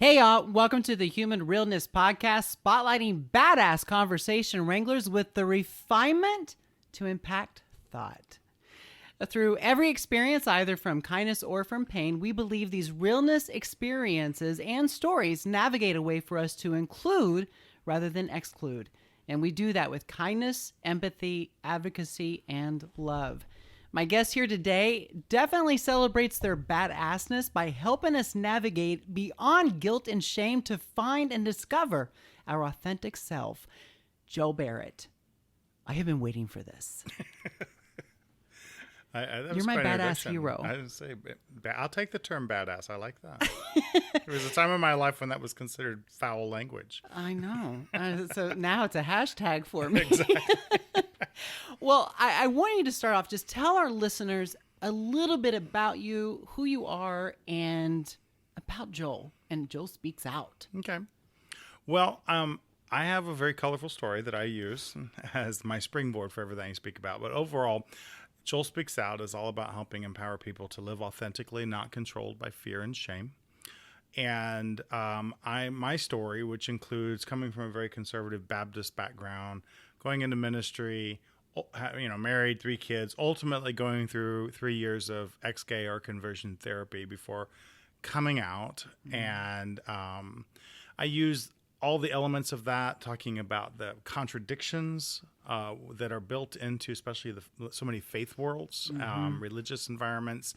Hey y'all, welcome to the Human Realness podcast, spotlighting badass conversation wranglers with the refinement to impact thought. Through every experience, either from kindness or from pain, we believe these realness experiences and stories navigate a way for us to include rather than exclude. And we do that with kindness, empathy, advocacy, and love. My guest here today definitely celebrates their badassness by helping us navigate beyond guilt and shame to find and discover our authentic self. Joe Barrett. I have been waiting for this. You're my badass hero. I didn't say, I'll take the term badass. I like that. There was a time in my life when that was considered foul language. I know. So now it's a hashtag for me. Exactly. Well, I want you to start off. Just tell our listeners a little bit about you, who you are, and about Joel. And Joel speaks out. Okay. Well, I have a very colorful story that I use as my springboard for everything I speak about. But overall, Joel Speaks Out is all about helping empower people to live authentically, not controlled by fear and shame. And my story, which includes coming from a very conservative Baptist background, going into ministry, married, 3 kids, ultimately going through 3 years of ex-gay or conversion therapy before coming out. Mm-hmm. And I use all the elements of that, talking about the contradictions that are built into, especially so many faith worlds, mm-hmm. Religious environments.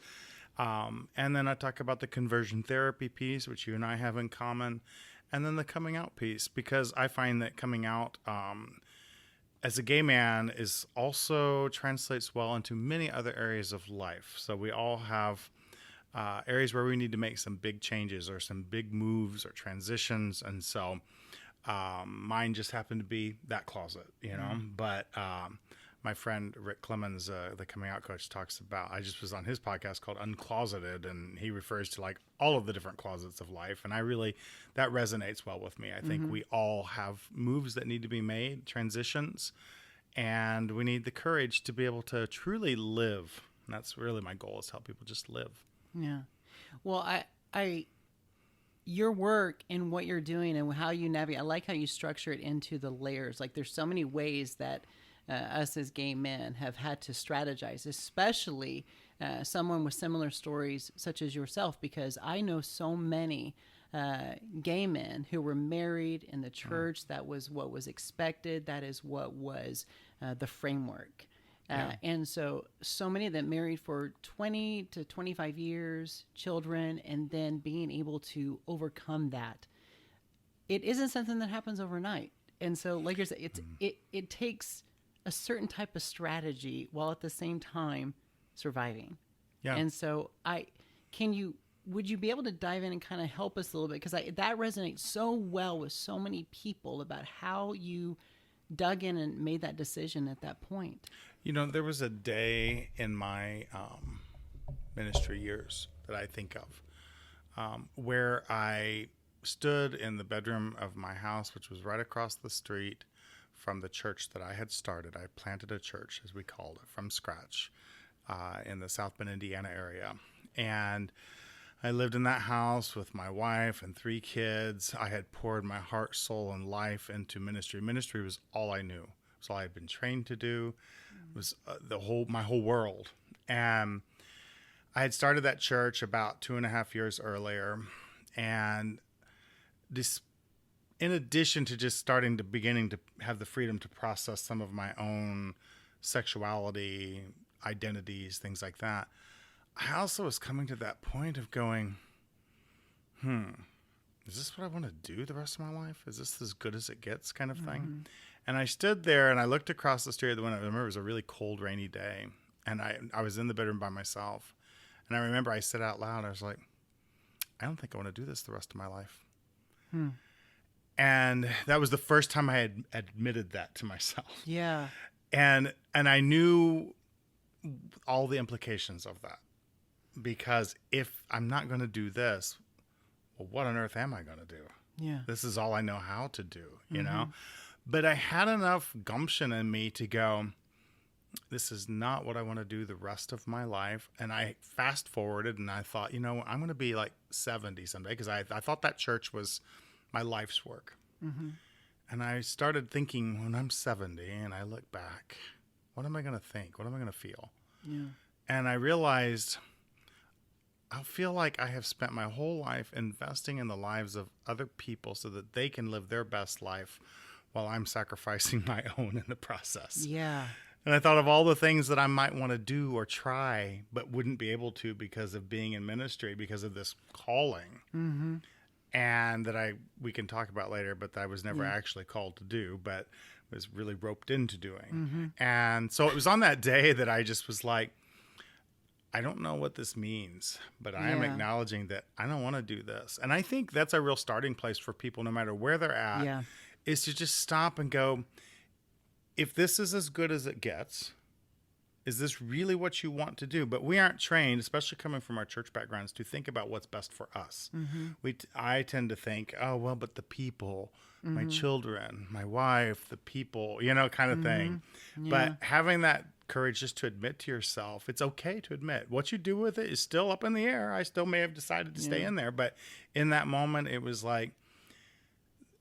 And then I talk about the conversion therapy piece, which you and I have in common, and then the coming out piece, because I find that coming out as a gay man is also translates well into many other areas of life. So we all have areas where we need to make some big changes or some big moves or transitions. And so mine just happened to be that closet, Mm-hmm. But my friend Rick Clemens, the coming out coach, talks about, I just was on his podcast called Uncloseted, and he refers to like all of the different closets of life. And that resonates well with me. I think mm-hmm. we all have moves that need to be made, transitions, and we need the courage to be able to truly live. And that's really my goal, is help people just live. Yeah. Well, your work and what you're doing and how you navigate, I like how you structure it into the layers. Like there's so many ways that us as gay men have had to strategize, especially someone with similar stories such as yourself, because I know so many gay men who were married in the church. That was what was expected. That is what was the framework. And so many of them married for 20 to 25 years, children, and then being able to overcome that. It isn't something that happens overnight. And so, like you're saying, it takes a certain type of strategy while at the same time surviving. Yeah. And so would you be able to dive in and kind of help us a little bit? Because that resonates so well with so many people about how you dug in and made that decision at that point. There was a day in my ministry years that I think of where I stood in the bedroom of my house, which was right across the street from the church that I had started. I planted a church, as we called it, from scratch in the South Bend, Indiana area. And I lived in that house with my wife and 3 kids. I had poured my heart, soul, and life into ministry. Ministry was all I knew. It was all I had been trained to do. It was my whole world. And I had started that church about 2.5 years earlier. And this, in addition to just beginning to have the freedom to process some of my own sexuality, identities, things like that, I also was coming to that point of going, is this what I want to do the rest of my life? Is this as good as it gets, kind of thing? Mm-hmm. And I stood there and I looked across the street at the window. I remember it was a really cold, rainy day. And I was in the bedroom by myself. And I remember I said out loud, I was like, I don't think I want to do this the rest of my life. And that was the first time I had admitted that to myself. Yeah. And I knew all the implications of that. Because if I'm not going to do this, well, what on earth am I going to do? Yeah. This is all I know how to do, you know? But I had enough gumption in me to go, this is not what I want to do the rest of my life. And I fast forwarded and I thought, I'm going to be like 70 someday, because I thought that church was my life's work. Mm-hmm. And I started thinking, when I'm 70 and I look back, what am I going to think? What am I going to feel? Yeah. And I realized I feel like I have spent my whole life investing in the lives of other people so that they can live their best life while I'm sacrificing my own in the process. Yeah. And I thought of all the things that I might want to do or try, but wouldn't be able to because of being in ministry, because of this calling. Mm-hmm. And that we can talk about later, but that I was never actually called to do, but was really roped into doing. Mm-hmm. And so it was on that day that I just was like, I don't know what this means, but I am acknowledging that I don't want to do this. And I think that's a real starting place for people, no matter where they're at, is to just stop and go, if this is as good as it gets, is this really what you want to do? But we aren't trained, especially coming from our church backgrounds, to think about what's best for us. Mm-hmm. I tend to think, oh, well, but the people, my children, my wife, the people, kind of thing. Yeah. But having that courage just to admit to yourself, it's okay to admit what you do with it is still up in the air. I still may have decided to stay in there. But in that moment, it was like,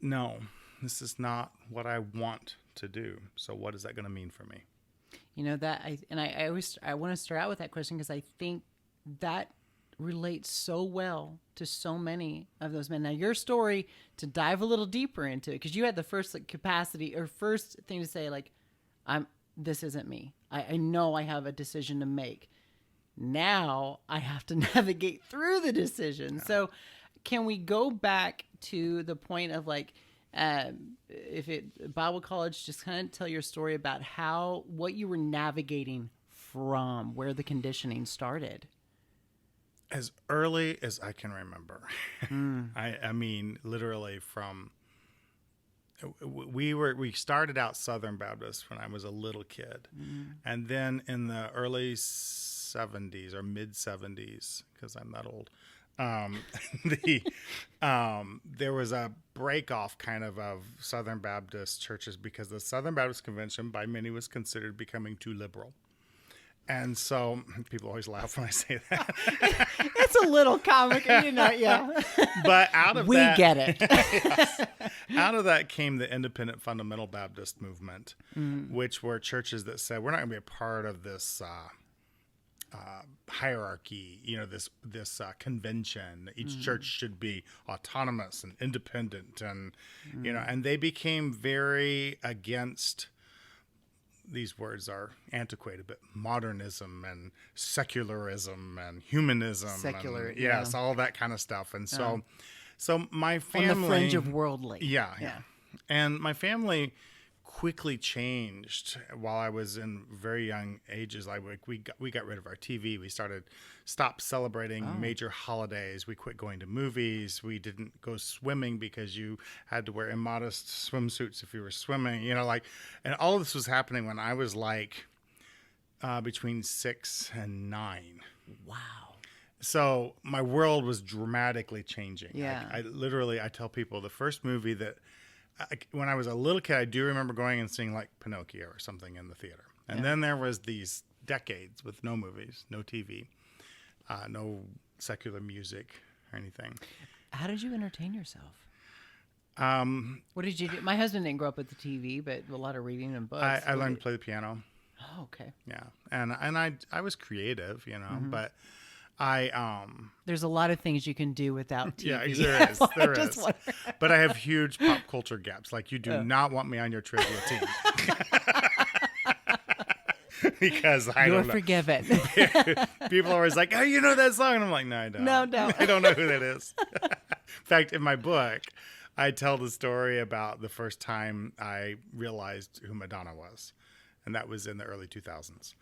no, this is not what I want to do. So what is that going to mean for me? I want to start out with that question because I think that relates so well to so many of those men. Now, your story, to dive a little deeper into it, because you had the first capacity or first thing to say, like, this isn't me. I know I have a decision to make. Now I have to navigate through the decision. Yeah. So can we go back to the point of like, Bible college, just kind of tell your story about what you were navigating from, where the conditioning started. As early as I can remember. I mean, literally from, we started out Southern Baptist when I was a little kid. And then in the early 70s or mid 70s, because I'm that old, there was a break off kind of Southern Baptist churches because the Southern Baptist Convention by many was considered becoming too liberal. And so people always laugh when I say that. It's a little comic, yeah. But out of we get it. Yes, out of that came the independent fundamental Baptist movement, which were churches that said, we're not going to be a part of this hierarchy, this convention. Each church should be autonomous and independent, and and they became very against. These words are antiquated, but modernism and secularism and humanism, secular, and, yes, all that kind of stuff. And so my family on the fringe of worldly, yeah, and my family quickly changed while I was in very young ages. We got rid of our TV. We stopped celebrating major holidays. We quit going to movies. We didn't go swimming because you had to wear immodest swimsuits if you were swimming. And all of this was happening when I was between 6 and 9. Wow. So my world was dramatically changing. Yeah. I tell people the first movie that. When I was a little kid, I do remember going and seeing like Pinocchio or something in the theater. And then there was these decades with no movies, no TV, no secular music or anything. How did you entertain yourself? What did you do? My husband didn't grow up with the TV, but a lot of reading and books. I learned to play the piano. Oh, okay. Yeah. And I was creative, but there's a lot of things you can do without TV. Yeah, there is. But I have huge pop culture gaps. Like, you do not want me on your trivia team. Because You're forgiven. People are always like, oh, you know that song? And I'm like, no, I don't. No. I don't know who that is. In fact, in my book, I tell the story about the first time I realized who Madonna was. And that was in the early 2000s.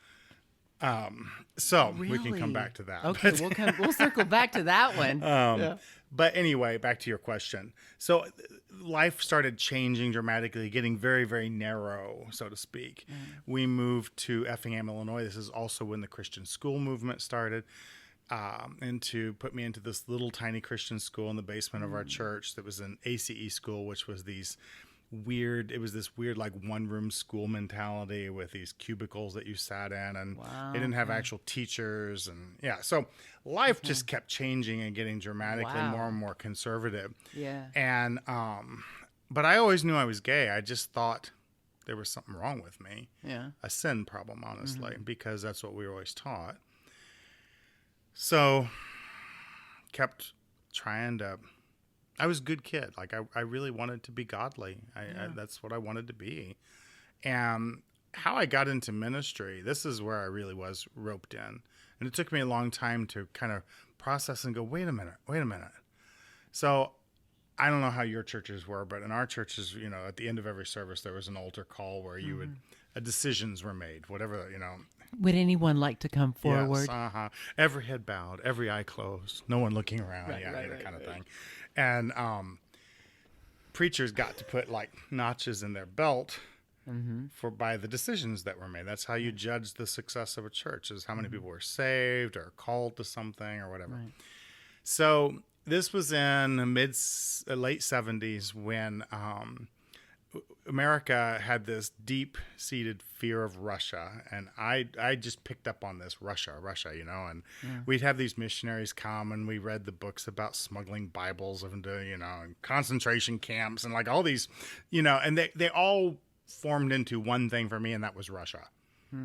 So really? We can come back to that. Okay, we'll circle back to that one. But anyway, back to your question. So life started changing dramatically, getting very, very narrow, so to speak. We moved to Effingham, Illinois. This is also when the Christian school movement started, and to put me into this little tiny Christian school in the basement of our church that was an ACE school, which was these weird. It was this weird, like, one room school mentality with these cubicles that you sat in, and Wow. they didn't have actual teachers. And yeah, so life just kept changing and getting dramatically Wow. more and more conservative. Yeah. And, but I always knew I was gay. I just thought there was something wrong with me. Yeah. A sin problem, honestly, because that's what we were always taught. So kept trying to, I was a good kid. Like I really wanted to be godly. That's what I wanted to be. And how I got into ministry, this is where I really was roped in. And it took me a long time to kind of process and go, wait a minute. So I don't know how your churches were, but in our churches, you know, at the end of every service, there was an altar call where you would, decisions were made, whatever, you know. Would anyone like to come forward? Yes, every head bowed, every eye closed, no one looking around, that kind of thing. And preachers got to put like notches in their belt by the decisions that were made. That's how you judge the success of a church, is how many people were saved or called to something or whatever. Right. So this was in the late 70s when America had this deep-seated fear of Russia, and I just picked up on this Russia, you know, and we'd have these missionaries come, and we read the books about smuggling Bibles into, you know, concentration camps and like all these, you know, and they all formed into one thing for me, and that was Russia.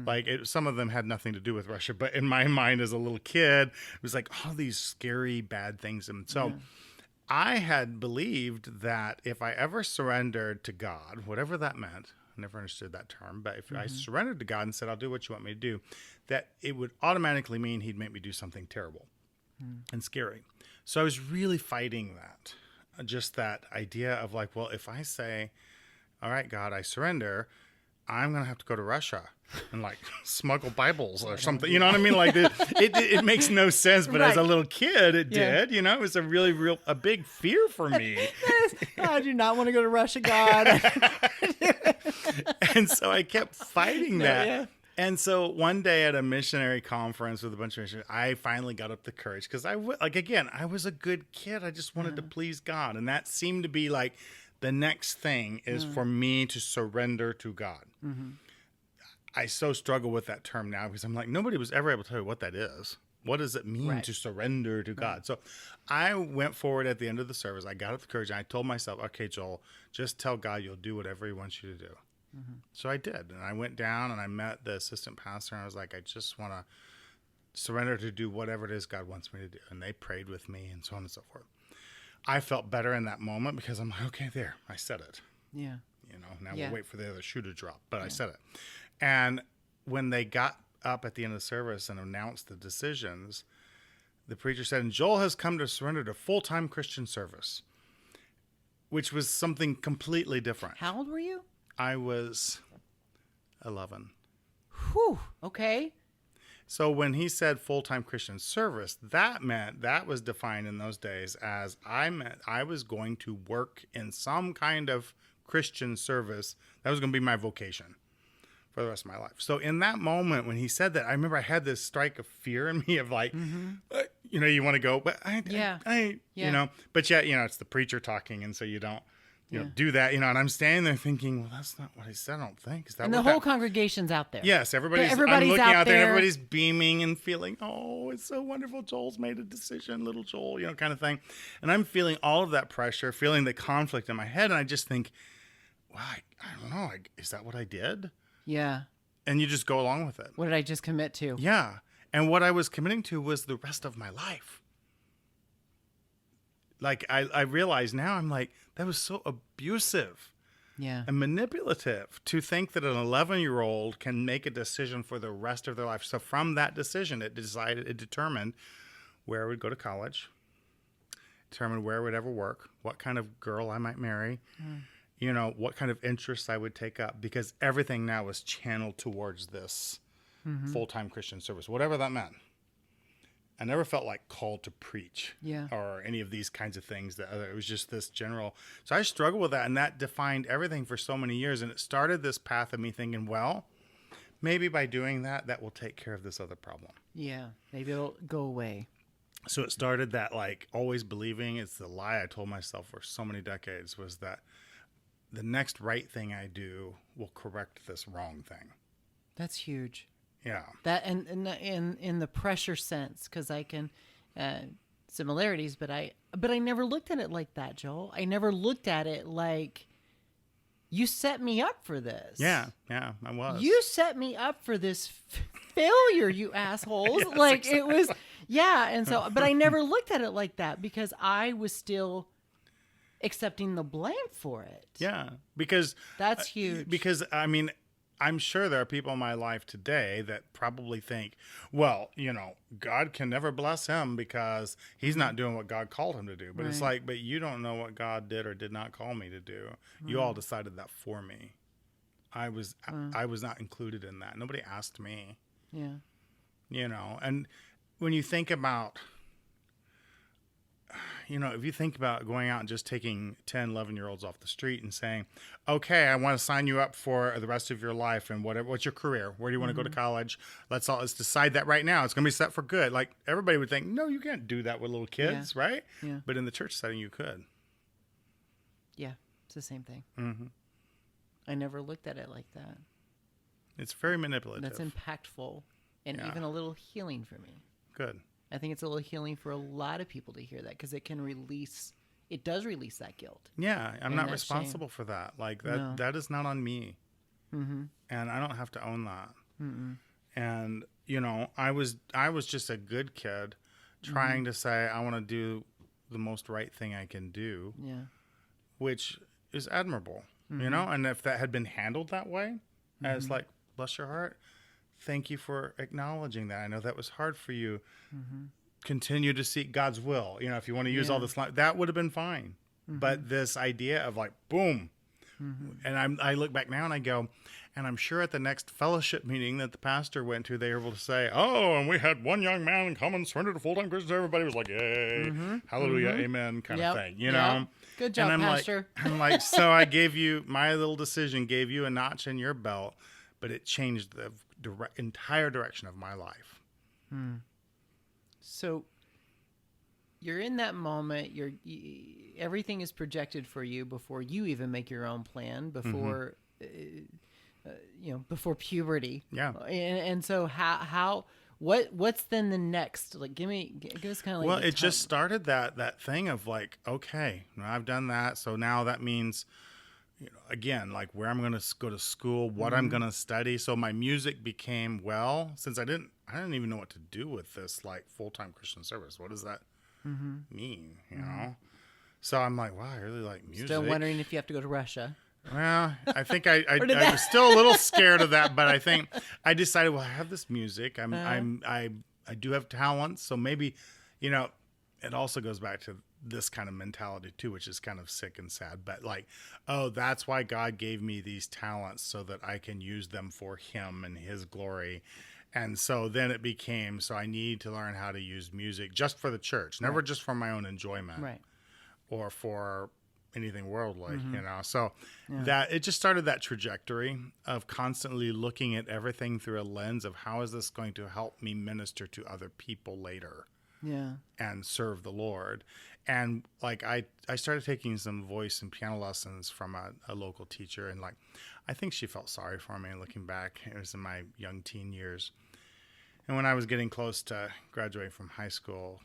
Like some of them had nothing to do with Russia, but in my mind as a little kid, it was like all these scary, bad things. And so I had believed that if I ever surrendered to God, whatever that meant, I never understood that term, but if I surrendered to God and said, I'll do what you want me to do, that it would automatically mean he'd make me do something terrible and scary. So I was really fighting that, just that idea of like, well, if I say, all right, God, I surrender, I'm going to have to go to Russia and like smuggle Bibles or something. You know what I mean? Like it makes no sense, but as a little kid, it did, you know, it was a big fear for me. I do not want to go to Russia, God. And so I kept fighting that. Yeah. And so one day at a missionary conference with a bunch of missionaries, I finally got up the courage because I was a good kid. I just wanted to please God. And that seemed to be like, the next thing is for me to surrender to God. I so struggle with that term now because I'm like, nobody was ever able to tell me what that is. What does it mean to surrender to God? So I went forward at the end of the service. I got up the courage and I told myself, okay, Joel, just tell God you'll do whatever he wants you to do. So I did. And I went down and I met the assistant pastor and I was like, I just want to surrender to do whatever it is God wants me to do. And they prayed with me and so on and so forth. I felt better in that moment because I'm like, okay, there, I said it. Yeah. You know, now we'll wait for the other shoe to drop, but I said it. And when they got up at the end of the service and announced the decisions, the preacher said, and Joel has come to surrender to full-time Christian service, which was something completely different. How old were you? I was 11. Whew, okay. So when he said full-time Christian service, that was defined in those days as I was going to work in some kind of Christian service. That was going to be my vocation for the rest of my life. So in that moment when he said that, I remember I had this strike of fear in me of like, you know, you want to go, but you know, but yet, you know, it's the preacher talking. And so you don't, you know, do that, you know, and I'm standing there thinking, well, that's not what he said, I don't think. Is that and the whole congregation's out there. Yes, everybody's I'm looking out there, and everybody's beaming and feeling, oh, it's so wonderful. Joel's made a decision, little Joel, you know, kind of thing. And I'm feeling all of that pressure, feeling the conflict in my head. And I just think, well, I don't know. Is that what I did? Yeah. And you just go along with it. What did I just commit to? Yeah. And what I was committing to was the rest of my life. Like, I realize now, I'm like, that was so abusive and manipulative to think that an 11-year-old can make a decision for the rest of their life. So from that decision, it determined where I would go to college, determined where I would ever work, what kind of girl I might marry, you know, what kind of interests I would take up, because everything now was channeled towards this full-time Christian service, whatever that meant. I never felt like called to preach or any of these kinds of things. It was just this general. So I struggled with that, and that defined everything for so many years. And it started this path of me thinking, well, maybe by doing that, that will take care of this other problem. Yeah, maybe it'll go away. So it started that, like, always believing, it's the lie I told myself for so many decades, was that the next right thing I do will correct this wrong thing. That's huge. Yeah. That and in the pressure sense, because I can similarities, but I never looked at it like that, Joel. I never looked at it like you set me up for this. Yeah, I was. You set me up for this failure, you assholes. Yes, like exactly. it was, yeah. And so, but I never looked at it like that because I was still accepting the blame for it. Yeah, because That's huge. Because I mean, I'm sure there are people in my life today that probably think, well, God can never bless him because he's not doing what God called him to do. But it's Right. like, but you don't know what God did or did not call me to do. You all decided that for me. I was not included in that. Nobody asked me, Yeah. And when you think about, if you think about going out and just taking 10, 11-year-olds off the street and saying, okay, I want to sign you up for the rest of your life and what's your career? Where do you want to go to college? Let's decide that right now. It's going to be set for good. Like everybody would think, no, you can't do that with little kids, right? Yeah. But in the church setting, you could. Yeah. It's the same thing. Mm-hmm. I never looked at it like that. It's very manipulative. That's impactful and Yeah. even a little healing for me. Good. I think it's a little healing for a lot of people to hear that because it does release that guilt. Yeah, I'm And not that responsible for that. Like that, No. that is not on me. Mm-hmm. And I don't have to own that. Mm-mm. And I was just a good kid trying to say I want to do the most right thing I can do, Yeah. which is admirable, and if that had been handled that way, as like, bless your heart, thank you for acknowledging that. I know that was hard for you. Continue to seek God's will. If you want to use all this, that would have been fine. But this idea of like, boom. And I look back now and I go, and I'm sure at the next fellowship meeting that the pastor went to, they were able to say, oh, and we had one young man come and surrender to full-time Christians. Everybody was like, yay, hallelujah, amen, kind of thing, Yep. Good job, and Pastor. I'm like, so I gave you, my little decision gave you a notch in your belt, but it changed the entire direction of my life. So you're in that moment. Everything is projected for you before you even make your own plan. Before before puberty. Yeah. And so what's then the next? Like, give us kind of like. Well, it just started that thing of like, okay, I've done that, so now that means, again, like where I'm going to go to school, what I'm going to study. So my music became, since I didn't even know what to do with this like full-time Christian service. What does that mean? So I'm like, wow, I really like music. Still wondering if you have to go to Russia. Well, I think I was still a little scared of that, but I think I decided, I have this music. I do have talents, so maybe, it also goes back to this kind of mentality too, which is kind of sick and sad. But like, oh, that's why God gave me these talents so that I can use them for Him and His glory. And so then it became, so I need to learn how to use music just for the church, never just for my own enjoyment, Right. or for anything worldly, So that it just started that trajectory of constantly looking at everything through a lens of how is this going to help me minister to other people later, and serve the Lord. And like I started taking some voice and piano lessons from a local teacher, and like I think she felt sorry for me. Looking back, it was in my young teen years, and when I was getting close to graduating from high school,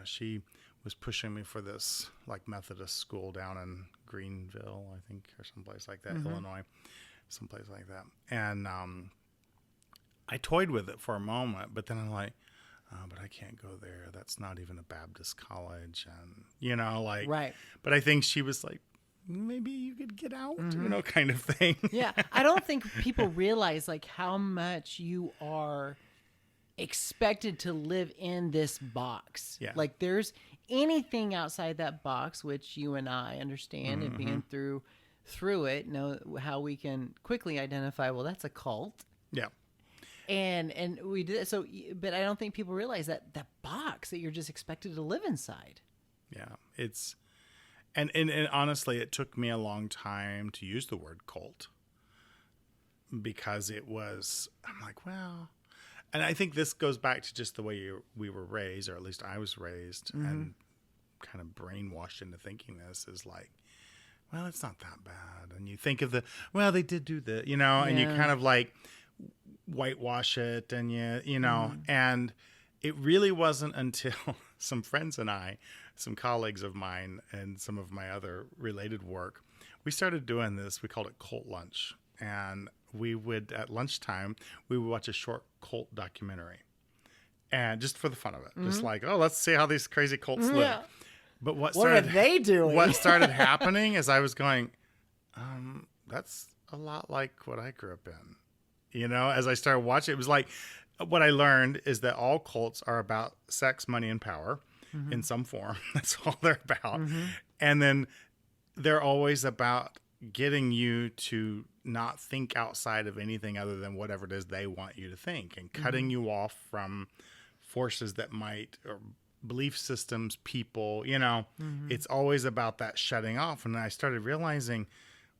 she was pushing me for this like Methodist school down in Greenville, I think, or someplace like that, Illinois, someplace like that. And I toyed with it for a moment, but then I'm like, but I can't go there. That's not even a Baptist college. And, Right. But I think she was like, maybe you could get out, kind of thing. Yeah. I don't think people realize like how much you are expected to live in this box. Yeah. Like there's anything outside that box, which you and I understand and being through it, know how we can quickly identify, well, that's a cult. Yeah. And we did so, but I don't think people realize that box that you're just expected to live inside. Yeah. It's, and honestly, it took me a long time to use the word cult, because it was, I'm like, well, and I think this goes back to just the way we were raised, or at least I was raised, and kind of brainwashed into thinking this is like, well, it's not that bad. And you think of well, they did do the, and you Yeah. kind of like whitewash it and and it really wasn't until some friends and I, some colleagues of mine and some of my other related work, we started doing this. We called it cult lunch. And we would, at lunchtime, we would watch a short cult documentary. And just for the fun of it, just like, oh, let's see how these crazy cults live. Yeah. But What are they doing? What started happening is I was going, that's a lot like what I grew up in. As I started watching, it was like, what I learned is that all cults are about sex, money, and power in some form. That's all they're about. And then they're always about getting you to not think outside of anything other than whatever it is they want you to think, and cutting you off from forces that might, or belief systems, people, it's always about that shutting off. And I started realizing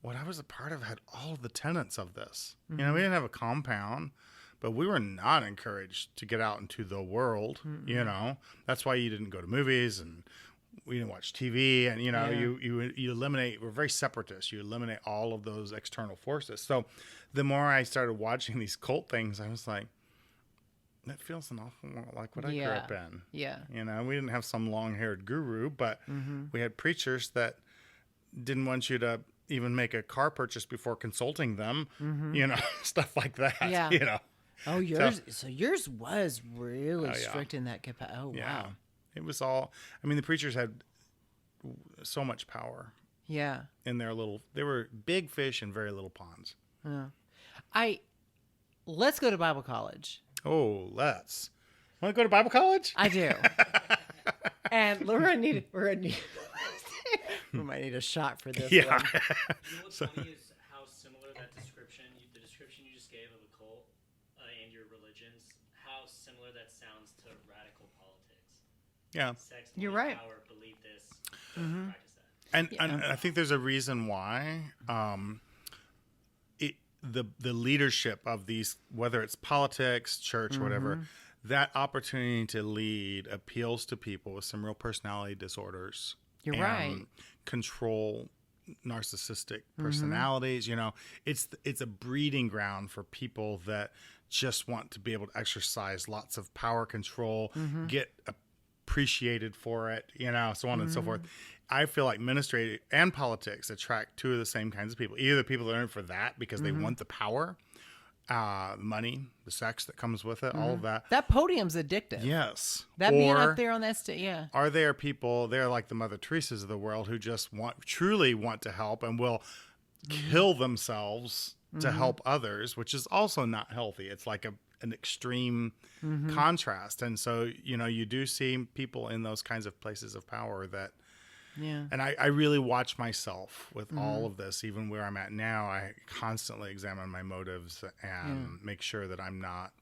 what I was a part of had all the tenets of this. We didn't have a compound, but we were not encouraged to get out into the world. That's why you didn't go to movies, and we didn't watch TV, and you eliminate. We're very separatist. You eliminate all of those external forces. So the more I started watching these cult things, I was like, that feels an awful lot like what I grew up in. Yeah. We didn't have some long-haired guru, but we had preachers that didn't want you to even make a car purchase before consulting them. Stuff like that. Yeah. Oh, yours was really strict in that capacity. Oh, Yeah. wow. It was all, the preachers had so much power. Yeah. In they were big fish in very little ponds. Yeah. Let's go to Bible college. Oh, let's. Want to go to Bible college? I do. And we might need a shot for this one. What's funny is how similar the description you just gave of a cult and your religions, how similar that sounds to radical politics. Yeah. Sex, You're money, right. power, believe this, practice that. And I think there's a reason why the leadership of these, whether it's politics, church, whatever, that opportunity to lead appeals to people with some real personality disorders. You're and right. Control, narcissistic personalities. It's a breeding ground for people that just want to be able to exercise lots of power control, get appreciated for it, so on and so forth. I feel like ministry and politics attract two of the same kinds of people. Either the people that are in it for that because they want the power, the money, the sex that comes with it, all of that. That podium's addictive. Yes. That being up there on that stage, yeah. Are there people, they're like the Mother Teresa's of the world, who just truly want to help and will kill themselves to help others, which is also not healthy. It's like an extreme contrast. And so, you do see people in those kinds of places of power that, and I really watch myself with all of this, even where I'm at now. I constantly examine my motives and make sure that I'm not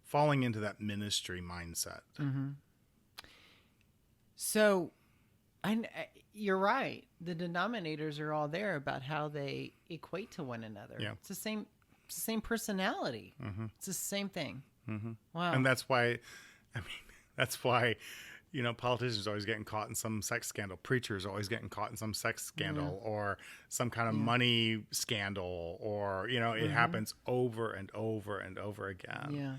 falling into that ministry mindset. So, you're right. The denominators are all there about how they equate to one another. Yeah. It's the same personality. It's the same thing. Wow. And that's why, politicians are always getting caught in some sex scandal. Preachers are always getting caught in some sex scandal or some kind of money scandal, or, it happens over and over and over again. Yeah.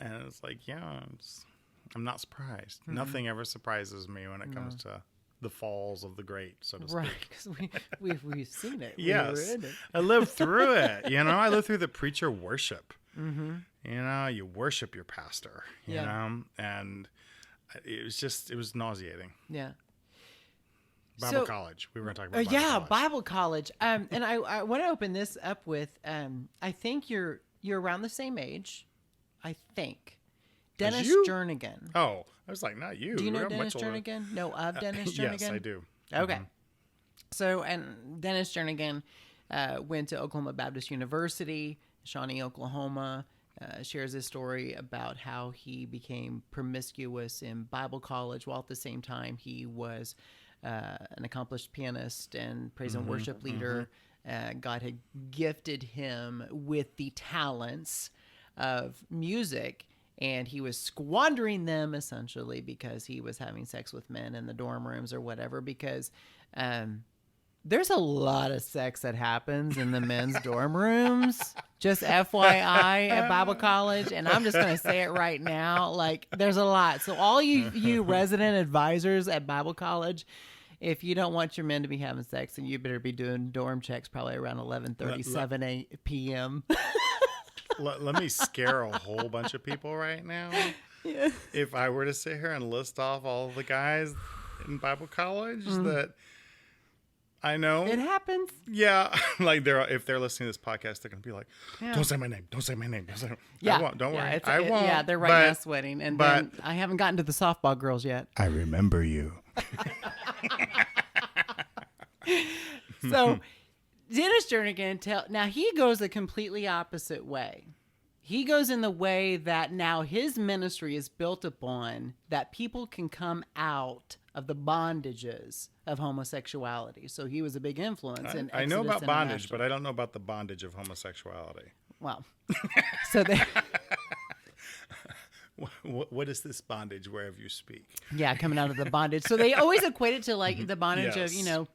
And it's like, I'm not surprised. Nothing ever surprises me when it comes to the falls of the great, so to speak. Right, because we've seen it. Yes. We were in it. I lived through it. I lived through the preacher worship. You worship your pastor, and it was nauseating. Yeah. Bible college. We were going to talk about Bible college. Bible college. And I want to open this up with, I think you're around the same age, I think. Dennis Jernigan. Oh, I was like, not you. Do you know We're Dennis much older. Jernigan? No, of Dennis Jernigan? Yes, I do. Okay. So, and Dennis Jernigan went to Oklahoma Baptist University, Shawnee, Oklahoma. Shares his story about how he became promiscuous in Bible college, while at the same time he was an accomplished pianist and praise and worship leader. God had gifted him with the talents of music, and he was squandering them essentially because he was having sex with men in the dorm rooms or whatever, because There's a lot of sex that happens in the men's dorm rooms. Just FYI at Bible college. And I'm just going to say it right now. Like, there's a lot. So all you resident advisors at Bible college, if you don't want your men to be having sex, then you better be doing dorm checks probably around 11:37 p.m. Let me scare a whole bunch of people right now. Yeah. If I were to sit here and list off all of the guys in Bible college that I know. It happens. Yeah. Like if they're listening to this podcast, they're going to be like, Yeah. don't say my name. Don't say my name. Don't say Yeah. I won't. Don't worry. Yeah, I won't. Yeah, they're right now sweating. And but- then I haven't gotten to the softball girls yet. I remember you. So Dennis Jernigan now he goes a completely opposite way. He goes in the way that now his ministry is built upon that people can come out of the bondages of homosexuality. So he was a big influence in I know Exodus about bondage, International. but I don't know about the bondage of homosexuality. Well, so they What is this bondage wherever you speak? yeah, coming out of the bondage. So they always equate it to like the bondage of, Yes.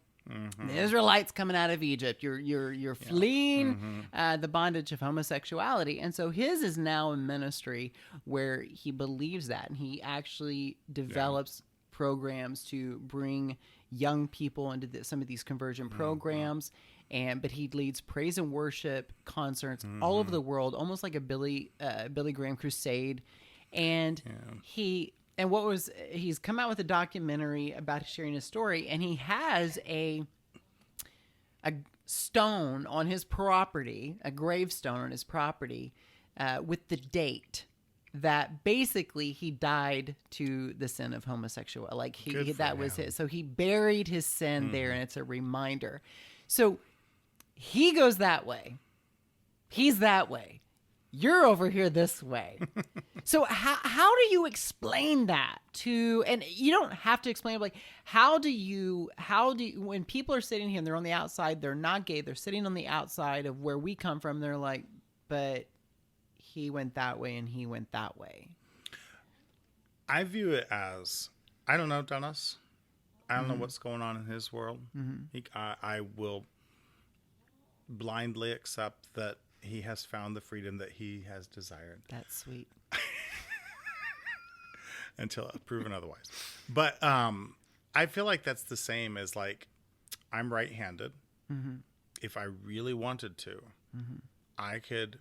the Israelites coming out of Egypt. You're fleeing the bondage of homosexuality. And so his is now a ministry where he believes that, and he actually develops programs to bring young people into some of these conversion programs. But he leads praise and worship concerts all over the world, almost like a Billy Graham crusade. And he's come out with a documentary about sharing his story, and he has a stone on his property, a gravestone on his property, with the date that basically he died to the sin of homosexuality. Like Good for that was him. his. So he buried his sin there, and it's a reminder. So he goes that way. He's that way. You're over here this way. So how do you explain that to, and you don't have to explain it, like, how do you, when people are sitting here and they're on the outside, they're not gay, they're sitting on the outside of where we come from, they're like, but he went that way and he went that way. I view it as, I don't know Dennis. I don't know what's going on in his world. I will blindly accept that he has found the freedom that he has desired. That's sweet. Until proven otherwise. But I feel like that's the same as, like, I'm right-handed. If I really wanted to, I could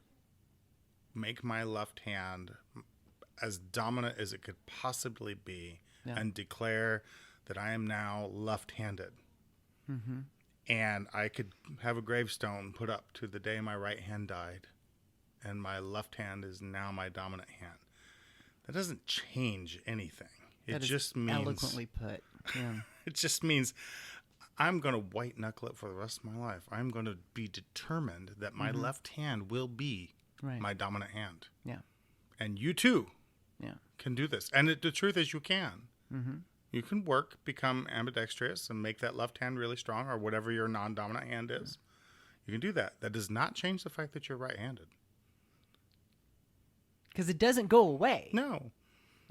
make my left hand as dominant as it could possibly be and declare that I am now left-handed. And I could have a gravestone put up to the day my right hand died, and my left hand is now my dominant hand. That doesn't change anything. It just means eloquently put. Yeah. it just means I'm going to white knuckle it for the rest of my life. I'm going to be determined that my left hand will be my dominant hand. Yeah. And you too Yeah. can do this. And the truth is you can. You can become ambidextrous and make that left hand really strong, or whatever your non-dominant hand is. You can do that. That does not change the fact that you're right-handed. Because it doesn't go away. No.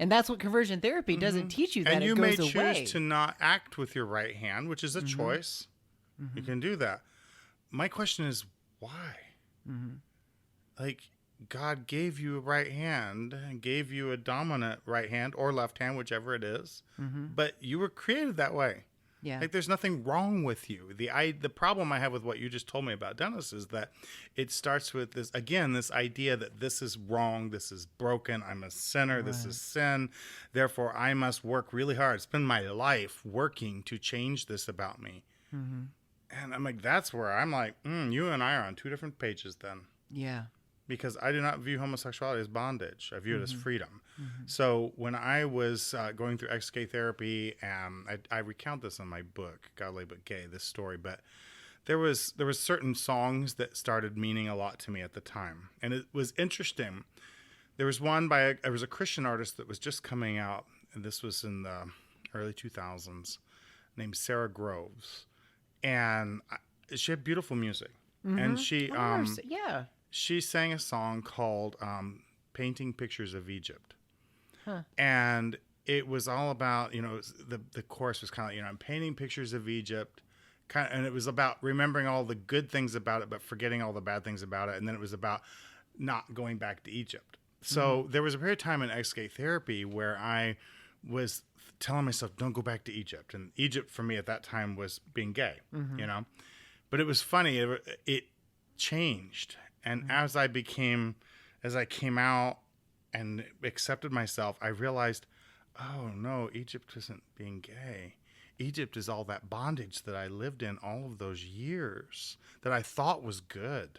And that's what conversion therapy doesn't teach you, that And you it may goes choose away. to not act with your right hand, which is a choice. You can do that. My question is, why? Like, God gave you a right hand and gave you a dominant right hand or left hand, whichever it is. But you were created that way. Yeah. Like, there's nothing wrong with you. The problem I have with what you just told me about Dennis is that it starts with this idea that this is wrong, this is broken, I'm a sinner, this is sin, therefore I must work really hard, spend my life working to change this about me. And I'm like, that's where I'm like, you and I are on two different pages then. Yeah. Because I do not view homosexuality as bondage. I view it as freedom. So when I was going through ex-gay therapy, I recount this in my book, Godly But Gay, this story, but there was certain songs that started meaning a lot to me at the time. And it was interesting. There was one there was a Christian artist that was just coming out, and this was in the early 2000s, named Sarah Groves. And she had beautiful music. And she... yeah. She sang a song called Painting Pictures of Egypt. And it was all about, the chorus was kind of like, I'm painting pictures of Egypt, and it was about remembering all the good things about it, but forgetting all the bad things about it. And then it was about not going back to Egypt. So there was a period of time in ex-gay therapy where I was telling myself, don't go back to Egypt. And Egypt for me at that time was being gay, you know, but it was funny. It changed. And as I came out and accepted myself, I realized, oh no, Egypt isn't being gay. Egypt is all that bondage that I lived in all of those years that I thought was good.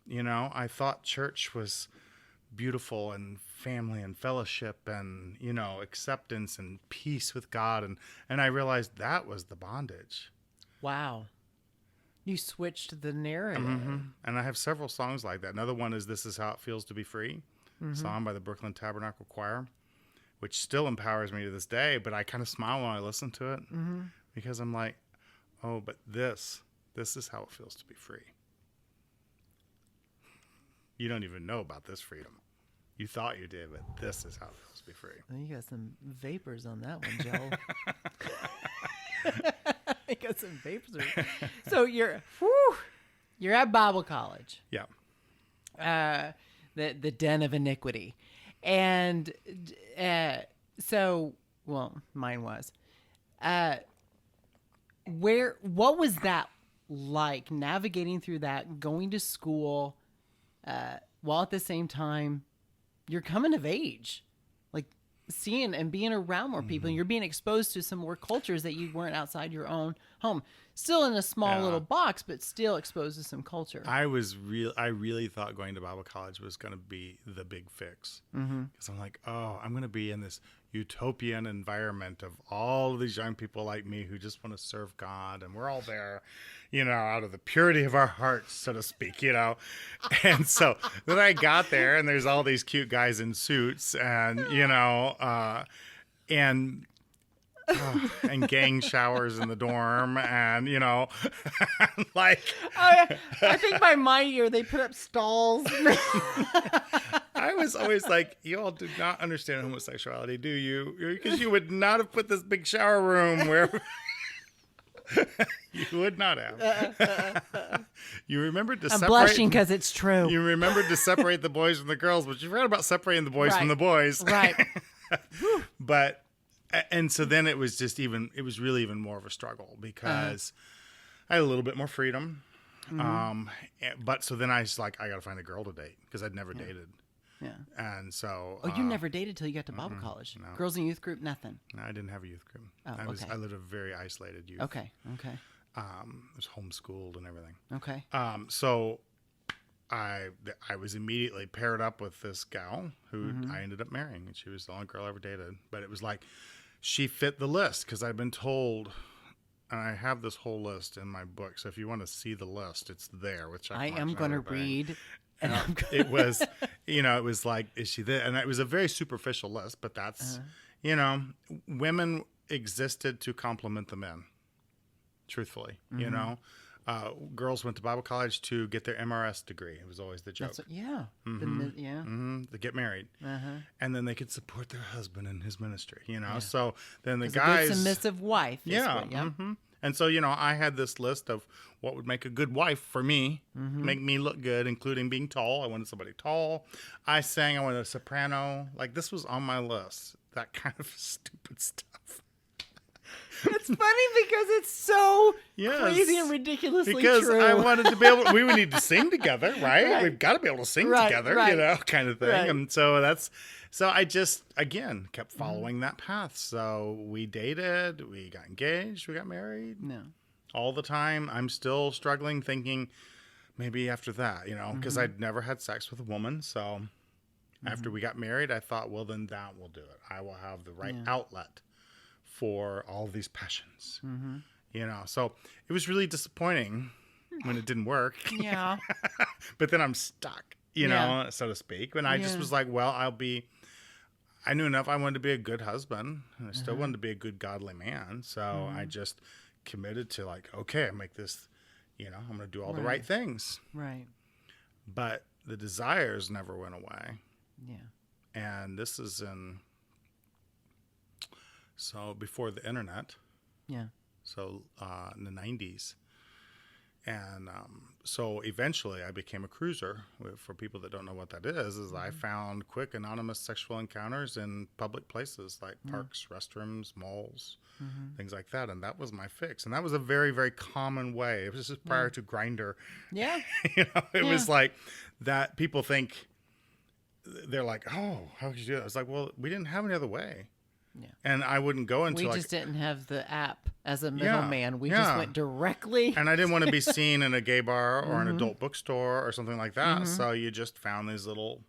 You know, I thought church was beautiful and family and fellowship and, you know, acceptance and peace with God. And I realized that was the bondage. Wow. You switched the narrative. And I have several songs like that. Another one is This Is How It Feels to Be Free, song by the Brooklyn Tabernacle Choir, which still empowers me to this day. But I kind of smile when I listen to it because I'm like, oh, but this is how it feels to be free. You don't even know about this freedom. You thought you did, but this is how it feels to be free. You got some vapors on that one, Joe. You got some vapors. So you're at Bible college. Yeah. The den of iniquity. And mine was. What was that like, navigating through that, going to school, while at the same time you're coming of age, like seeing and being around more people, and you're being exposed to some more cultures that you weren't outside your own home, still in a small little box, but still exposed to some culture. I really thought going to Bible college was going to be the big fix. Because I'm like, oh, I'm going to be in this utopian environment of all of these young people like me who just want to serve God. And we're all there, you know, out of the purity of our hearts, so to speak, you know. And so then I got there and there's all these cute guys in suits and, you know, and gang showers in the dorm, and you know, like I think by my year they put up stalls. I was always like, you all do not understand homosexuality, do you? Because you would not have put this big shower room where you would not have. You remembered to I'm separate. blushing because it's true. You remembered to separate the boys from the girls, but you forgot about separating the boys from the boys. Right. But. And so then it was really even more of a struggle because I had a little bit more freedom. But so then I was like, I got to find a girl to date because I'd never dated. Yeah. And so. Oh, you never dated till you got to Bible college? No. Girls in youth group, nothing? No, I didn't have a youth group. Oh, okay. I lived a very isolated youth. Okay. I was homeschooled and everything. Okay. So I was immediately paired up with this gal who I ended up marrying, and she was the only girl I ever dated. But it was like, she fit the list because I've been told, and I have this whole list in my book. So if you want to see the list, it's there. Which I am going to read. And it was, you know, it was like, is she there? And it was a very superficial list, but that's, you know, women existed to complement the men. Truthfully, you know. Girls went to Bible college to get their MRS degree. It was always the joke. To get married. And then they could support their husband in his ministry, you know. So then the guys... a good submissive wife. And so, you know, I had this list of what would make a good wife for me, make me look good, including being tall. I wanted somebody tall. I wanted a soprano. Like, this was on my list. That kind of stupid stuff. It's funny because it's so crazy and ridiculously true. Because I wanted to be able, we would need to sing together, right? We've got to be able to sing together, you know, kind of thing. Right. And so so I just, again, kept following that path. So we dated, we got engaged, we got married. No. All the time. I'm still struggling, thinking maybe after that, you know, because I'd never had sex with a woman. So after we got married, I thought, well, then that will do it. I will have the right outlet for all these passions, you know. So it was really disappointing when it didn't work. Yeah. But then I'm stuck, you know, so to speak. And I just was like, well, I knew enough. I wanted to be a good husband, and I still wanted to be a good godly man. So I just committed to like, okay, I make this, you know, I'm going to do all the right things. Right. But the desires never went away. Yeah. And this is so before the internet. Yeah. So in the 90s. And so eventually I became a cruiser. For people that don't know what that is I found quick anonymous sexual encounters in public places like parks, restrooms, malls, things like that. And that was my fix. And that was a very, very common way. It was just prior to Grindr. Yeah. It was like that. People think, they're like, oh, how could you do that? I was like, well, we didn't have any other way. Yeah. And I wouldn't go until we just didn't have the app as a middleman. We just went directly. And I didn't want to be seen in a gay bar or an adult bookstore or something like that. So you just found these little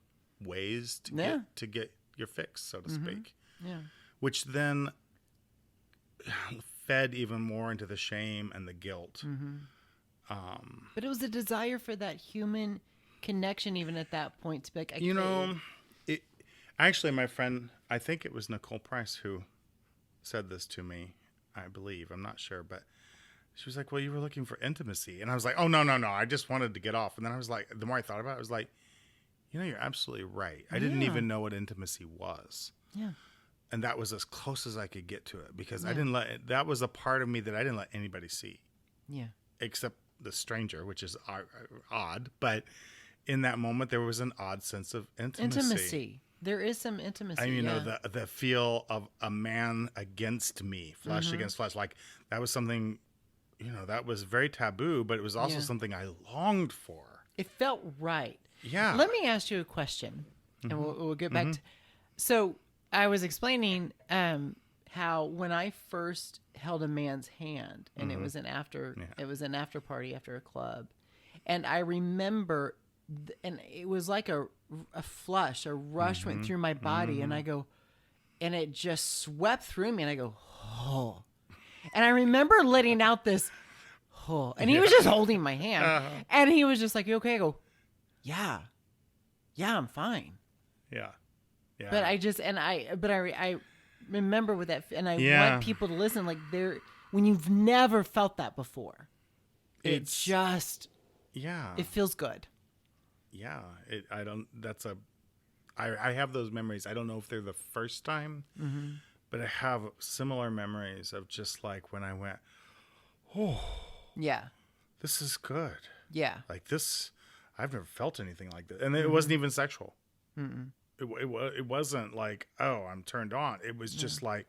ways to get your fix, so to speak. Yeah. Which then fed even more into the shame and the guilt. But it was a desire for that human connection, even at that point. To be like, actually, my friend, I think it was Nicole Price who said this to me, I believe. I'm not sure, but she was like, well, you were looking for intimacy. And I was like, oh, no. I just wanted to get off. And then I was like, the more I thought about it, I was like, you're absolutely right. I didn't even know what intimacy was. Yeah. And that was as close as I could get to it because that was a part of me that I didn't let anybody see. Yeah. Except the stranger, which is odd. But in that moment, there was an odd sense of intimacy. There is some intimacy. And, the feel of a man against me, flesh against flesh. Like, that was something, that was very taboo, but it was also something I longed for. It felt right. Yeah. Let me ask you a question, and we'll get back to... So, I was explaining how when I first held a man's hand, and it was an after party after a club, and I remember... and it was like a rush went through my body, and I go, and it just swept through me, and I go, oh. And I remember letting out this, oh, and he was just holding my hand, and he was just like, you okay? I go, yeah, I'm fine. Yeah. Yeah. But I remember with that, and I want people to listen, like when you've never felt that before, it feels good. Yeah, I have those memories. I don't know if they're the first time, but I have similar memories of just like when I went, oh, yeah, this is good. Yeah. Like this, I've never felt anything like this. And it wasn't even sexual. It wasn't like, oh, I'm turned on. It was just like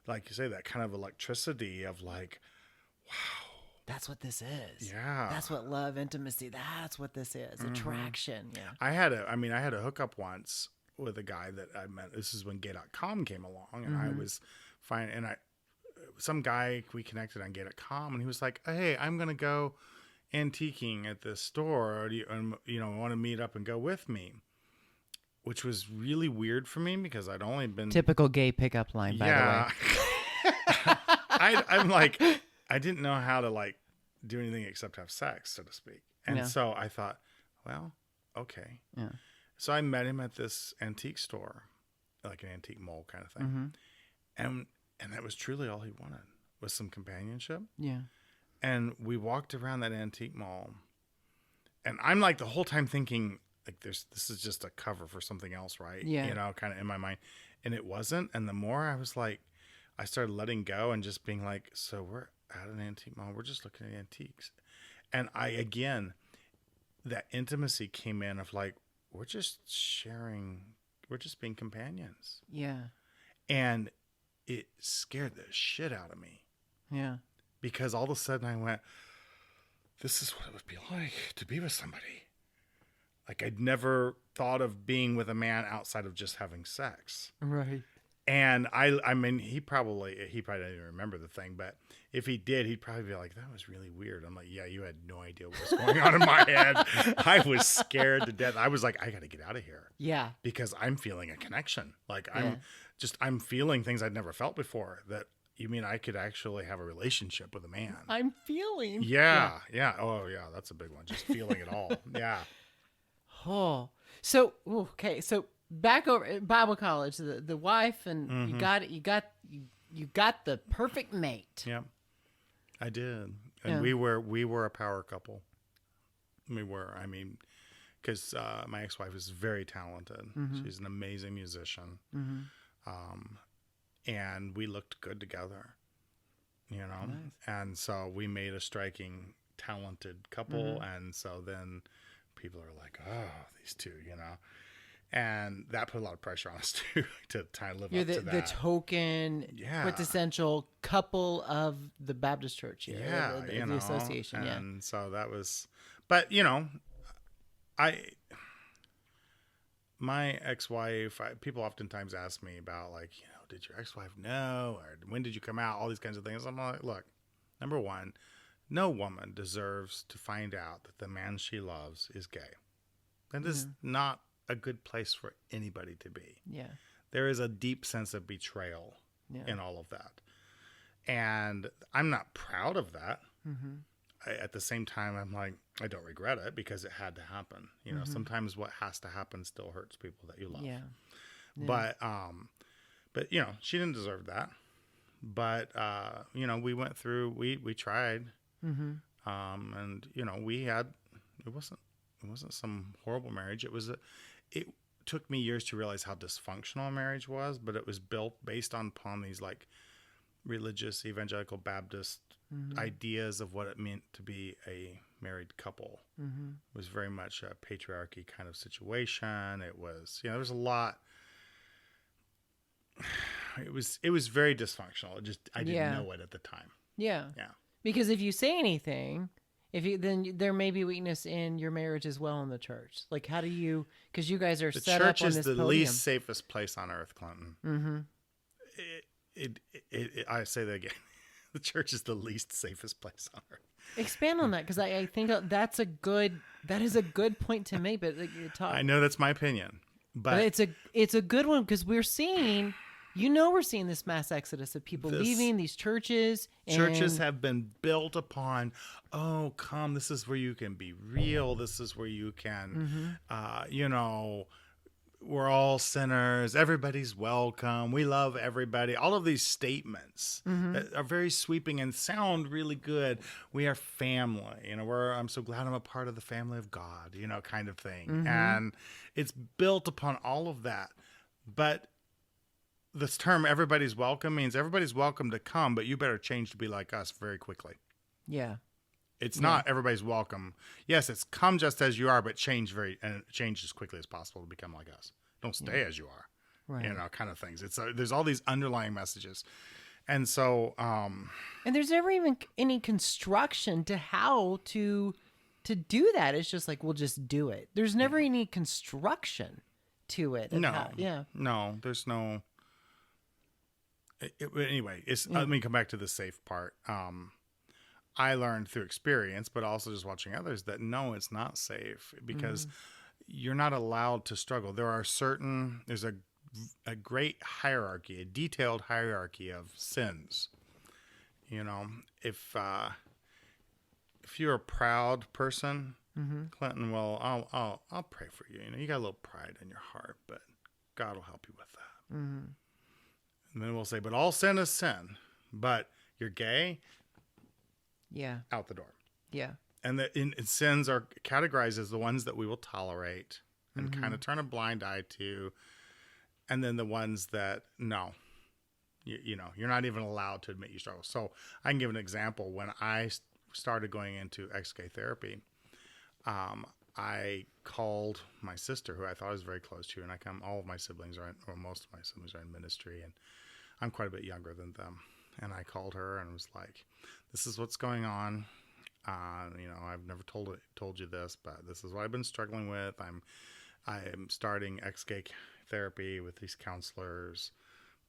you say, that kind of electricity of like, wow. That's what this is. Yeah. That's what love, intimacy, that's what this is. Attraction. Yeah. I had a hookup once with a guy that I met. This is when gay.com came along, and I was fine. And some guy, we connected on gay.com, and he was like, hey, I'm going to go antiquing at this store. Or do you want to meet up and go with me? Which was really weird for me because I'd only been... Typical gay pickup line, by the way. I'm like... I didn't know how to like do anything except have sex, so to speak. And so I thought, well, okay. Yeah. So I met him at this antique store, like an antique mall kind of thing. And that was truly all he wanted, was some companionship. Yeah. And we walked around that antique mall, and I'm like the whole time thinking like this is just a cover for something else, right? Yeah. Kind of in my mind. And it wasn't. And the more I was like, I started letting go and just being like, so we're at an antique mall, we're just looking at antiques. And that intimacy came in of like, we're just sharing, we're just being companions. Yeah. And it scared the shit out of me. Yeah. Because all of a sudden I went, this is what it would be like to be with somebody. Like I'd never thought of being with a man outside of just having sex. Right. And I mean, he probably didn't even remember the thing, but if he did, he'd probably be like, that was really weird. I'm like, yeah, you had no idea what was going on in my head. I was scared to death. I was like, I got to get out of here. Yeah. Because I'm feeling a connection. Like I'm feeling things I'd never felt before. That you mean I could actually have a relationship with a man. I'm feeling. Yeah. Oh yeah. That's a big one. Just feeling it all. Yeah. Oh, so, okay. So, back over at Bible college, the wife, and you got the perfect mate. Yeah, I did, and we were a power couple. We were. I mean, because my ex-wife is very talented. She's an amazing musician, and we looked good together. you know. Nice. And so we made a striking, talented couple. And so then people are like, oh, these two, you know. And that put a lot of pressure on us too to try to live You're up to the that. token, Yeah. quintessential couple of the Baptist church here. Yeah, the, you the know, association. Yeah. and so that was, but my ex-wife, people oftentimes ask me about like, did your ex-wife know, or when did you come out? All these kinds of things. I'm like, look, number one, no woman deserves to find out that the man she loves is gay. That is not a good place for anybody to be. Yeah. There is a deep sense of betrayal Yeah. in all of that. And I'm not proud of that. At the same time, I'm like, I don't regret it because it had to happen. Sometimes what has to happen still hurts people that you love. Yeah. But she didn't deserve that. But, we went through, we tried. And, we had, it wasn't some horrible marriage. It took me years to realize how dysfunctional a marriage was, but it was built based upon these like religious evangelical Baptist ideas of what it meant to be a married couple. It was very much a patriarchy kind of situation. It was, there was a lot. It was very dysfunctional. I didn't know it at the time. Yeah. Yeah. Because if you say anything, then there may be weakness in your marriage as well in the church. Like, how do you? Because you guys are The set up church on is this the podium. least safest place on earth, Clinton. I say that again. The church is the least safest place on earth. Expand on that, because I think that is a good point to make. But I know that's my opinion, but it's a good one, because we're seeing this mass exodus of people leaving these churches. Churches have been built upon, come, this is where you can be real. This is where you can, we're all sinners. Everybody's welcome. We love everybody. All of these statements that are very sweeping and sound really good. We are family. I'm so glad I'm a part of the family of God, kind of thing. And it's built upon all of that. But this term, everybody's welcome, means everybody's welcome to come, but you better change to be like us very quickly. Yeah. It's not everybody's welcome. Yes, it's come just as you are, but change as quickly as possible to become like us. Don't stay as you are, right. Kind of things. It's there's all these underlying messages, and so and there's never even any construction to how to do that. It's just like, we'll just do it. There's never any construction to it. No, there's no. Anyway, let me come back to the safe part. I learned through experience, but also just watching others, that no, it's not safe, because you're not allowed to struggle. There's a great hierarchy, a detailed hierarchy of sins. If you're a proud person, Clinton, well, I'll pray for you. You got a little pride in your heart, but God will help you with that. And then we'll say, but all sin is sin. But you're gay, out the door. Yeah. And the sins are categorized as the ones that we will tolerate and kind of turn a blind eye to. And then the ones that, no, you're not even allowed to admit you struggle. So I can give an example. When I started going into ex-gay therapy, I called my sister, who I thought I was very close to, and all of my siblings or most of my siblings are in ministry, and I'm quite a bit younger than them. And I called her and was like, this is what's going on. I've never told you this, but this is what I've been struggling with. I'm starting ex-gay therapy with these counselors,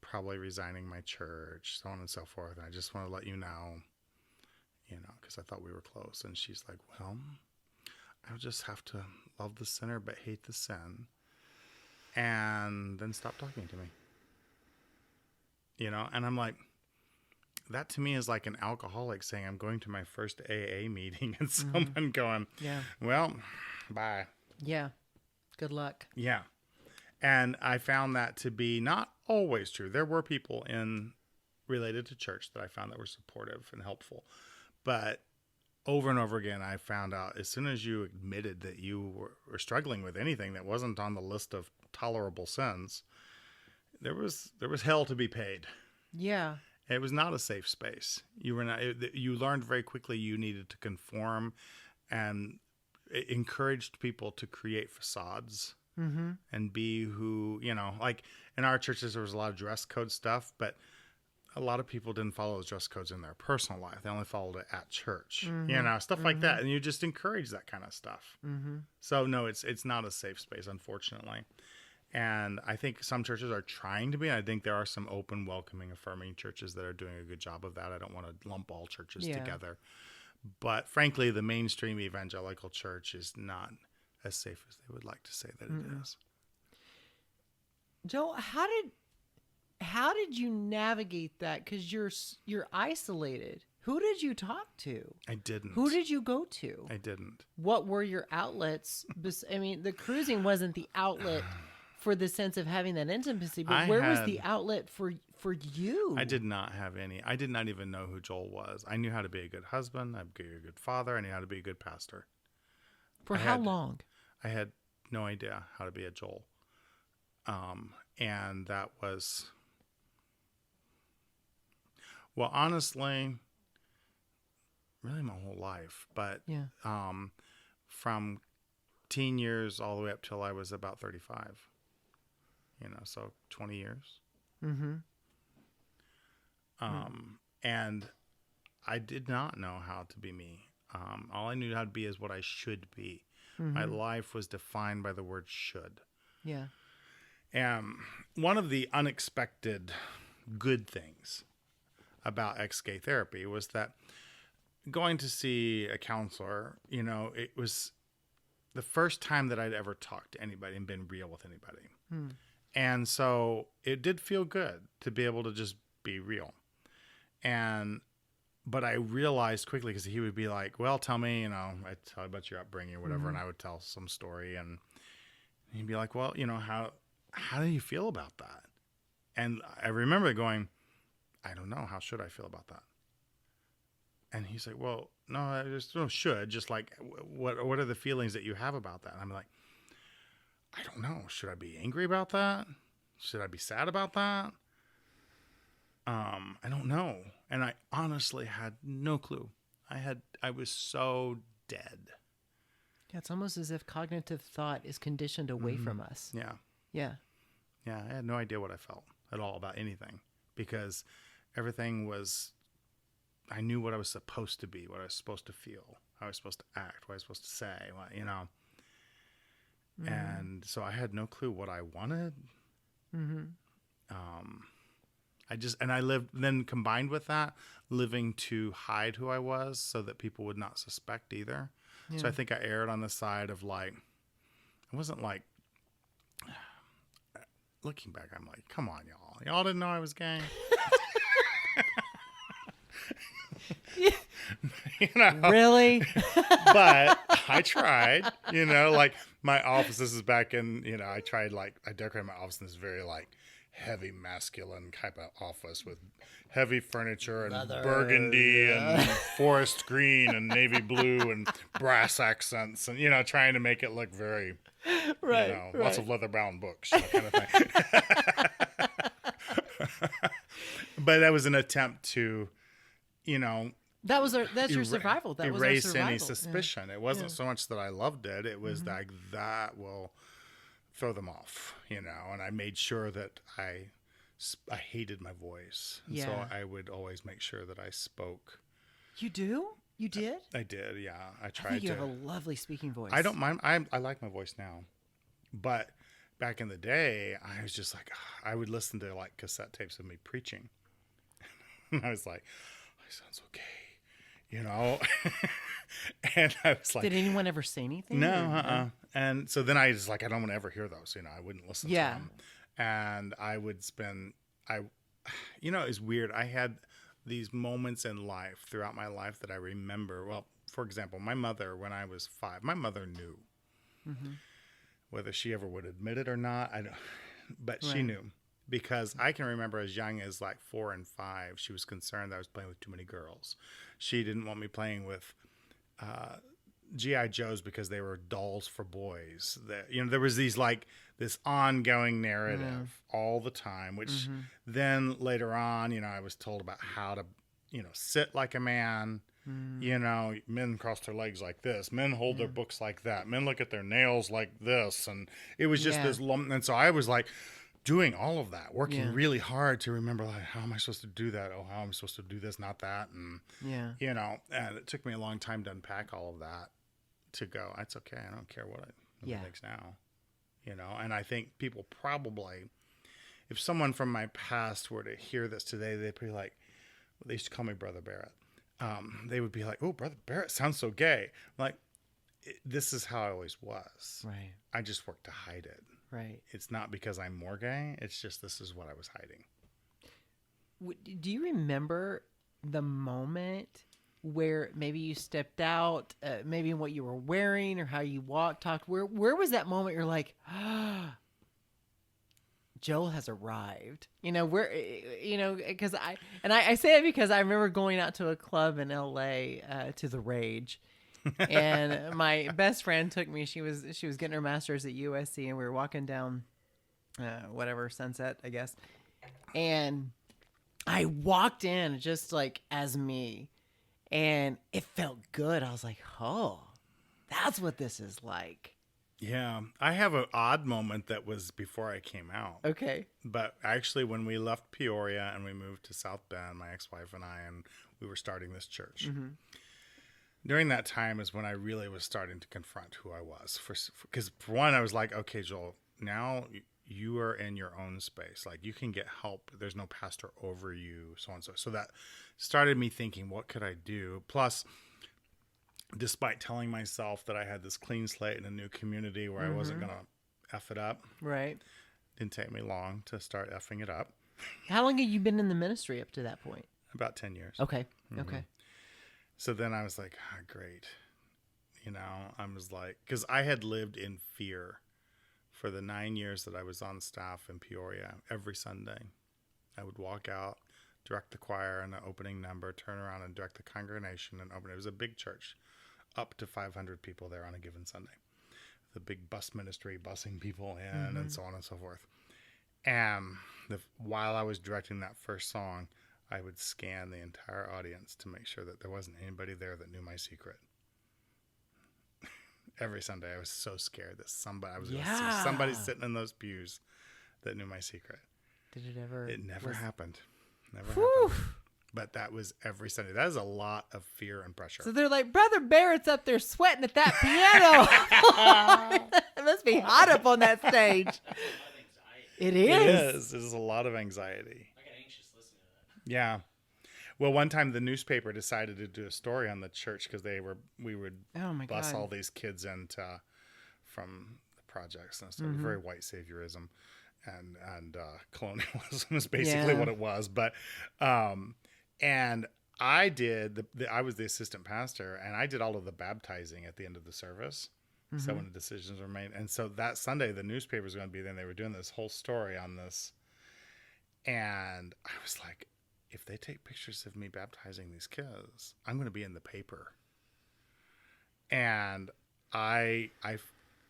probably resigning my church, so on and so forth. And I just want to let you know, because I thought we were close. And she's like, well, I'll just have to love the sinner but hate the sin, and then stop talking to me. And I'm like, that to me is like an alcoholic saying, I'm going to my first AA meeting, and someone going, well, bye. Yeah. Good luck. Yeah. And I found that to be not always true. There were people related to church that I found that were supportive and helpful. But over and over again, I found out as soon as you admitted that you were struggling with anything that wasn't on the list of tolerable sins, there was hell to be paid. Yeah. It was not a safe space. You were not. You learned very quickly you needed to conform, and it encouraged people to create facades and be who, like in our churches, there was a lot of dress code stuff, but a lot of people didn't follow those dress codes in their personal life. They only followed it at church, stuff like that. And you just encourage that kind of stuff. So no, it's not a safe space, unfortunately. And I think some churches are trying to be. And I think there are some open, welcoming, affirming churches that are doing a good job of that. I don't want to lump all churches together. But frankly, the mainstream evangelical church is not as safe as they would like to say that it is. Joe, how did you navigate that? Because you're isolated. Who did you talk to? I didn't. Who did you go to? I didn't. What were your outlets? I mean, the cruising wasn't the outlet for the sense of having that intimacy, but where was the outlet for you? I did not have any. I did not even know who Joel was. I knew how to be a good husband. I'd be a good father. I knew how to be a good pastor. For how long? I had no idea how to be a Joel. And that was, well, honestly, really my whole life. But from teen years all the way up till I was about 35. So 20 years. And I did not know how to be me. All I knew how to be is what I should be. My life was defined by the word should. Yeah. And one of the unexpected good things about ex-gay therapy was that going to see a counselor, it was the first time that I'd ever talked to anybody and been real with anybody. And so it did feel good to be able to just be real. But I realized quickly, because he would be like, well, tell me, I'd tell you about your upbringing or whatever. And I would tell some story, and he'd be like, well, how do you feel about that? And I remember going, I don't know. How should I feel about that? And he's like, well, no, I just no should. Just like, what are the feelings that you have about that? And I'm like, I don't know. Should I be angry about that? Should I be sad about that? I don't know. And I honestly had no clue. I was so dead. Yeah, it's almost as if cognitive thought is conditioned away from us. Yeah. Yeah. Yeah, I had no idea what I felt at all about anything, because everything was, I knew what I was supposed to be, what I was supposed to feel, how I was supposed to act, what I was supposed to say, And so I had no clue what I wanted. I lived, then combined with that, living to hide who I was so that people would not suspect either. Yeah. So I think I erred on the side of like, I wasn't like, looking back, I'm like, come on, y'all. Y'all didn't know I was gay? Really? But I tried, like my office, this is back in, I tried, like, I decorated my office in this very, like, heavy masculine type of office with heavy furniture and burgundy and forest green and navy blue and brass accents and, trying to make it look very, lots of leather bound books, that kind of thing. But that was an attempt to, that's your survival. That was our erase survival. any suspicion. It wasn't so much that I loved it. It was like that will throw them off, and I made sure that I hated my voice. And so I would always make sure that I spoke. You do? You did? I did, yeah. I tried to. I think you have a lovely speaking voice. I don't mind. I like my voice now. But back in the day, I was just like, I would listen to like cassette tapes of me preaching. And I was like, I sound so gay, And I was like, did anyone ever say anything? No, And so then I was like, I don't want to ever hear those. I wouldn't listen to them. And I would spend, it's weird. I had these moments in life throughout my life that I remember. Well, for example, my mother, when I was 5, my mother knew. Whether she ever would admit it or not, I don't. But she knew, because I can remember as young as like 4 and 5, she was concerned that I was playing with too many girls. She didn't want me playing with G.I. Joes because they were dolls for boys. There was this ongoing narrative all the time, which then later on, I was told about how to, sit like a man. Men cross their legs like this. Men hold their books like that. Men look at their nails like this. And it was just this lump. And so I was like doing all of that, working really hard to remember, like, how am I supposed to do that? Oh, how am I supposed to do this, not that? And, and it took me a long time to unpack all of that to go, that's okay. I don't care what I think now. And I think people probably, if someone from my past were to hear this today, they'd be like, they used to call me Brother Barrett. They would be like, oh, Brother Barrett sounds so gay. Like, this is how I always was. Right. I just worked to hide it. Right. It's not because I'm more gay. It's just, this is what I was hiding. Do you remember the moment where maybe you stepped out, maybe what you were wearing or how you walked, talked? Where was that moment you're like, Joel has arrived? Because I say it because I remember going out to a club in LA to the Rage. And my best friend took me. She was getting her master's at USC, and we were walking down Sunset, I guess. And I walked in just like as me, and it felt good. I was like, oh, that's what this is like. Yeah, I have an odd moment that was before I came out. Okay. But actually, when we left Peoria and we moved to South Bend, my ex-wife and I, and we were starting this church. During that time is when I really was starting to confront who I was. Because for one, I was like, okay, Joel, now you are in your own space. Like, you can get help. There's no pastor over you, so on and so. So that started me thinking, what could I do? Plus, despite telling myself that I had this clean slate in a new community where I wasn't going to F it up. Right. Didn't take me long to start effing it up. How long have you been in the ministry up to that point? About 10 years. Okay. Okay. So then I was like, great. I was like, because I had lived in fear for the 9 years that I was on staff in Peoria. Every Sunday, I would walk out, direct the choir and the opening number, turn around and direct the congregation and open. It was a big church, up to 500 people there on a given Sunday. The big bus ministry, busing people in and so on and so forth. And while I was directing that first song, I would scan the entire audience to make sure that there wasn't anybody there that knew my secret. Every Sunday, I was so scared that I was going to see somebody sitting in those pews that knew my secret. Did it ever? It never happened. Never happened. But that was every Sunday. That is a lot of fear and pressure. So they're like, Brother Barrett's up there sweating at that piano. It must be hot up on that stage. It is. It is. It is a lot of anxiety. I get anxious listening to that. Yeah. Well, one time the newspaper decided to do a story on the church because we would bus all these kids from the projects and stuff. Very white saviorism and colonialism is basically what it was. But and I did I was the assistant pastor, and I did all of the baptizing at the end of the service. So when the decisions were made, and so that Sunday the newspaper was going to be there, and they were doing this whole story on this, and I was like, if they take pictures of me baptizing these kids, I'm going to be in the paper. And I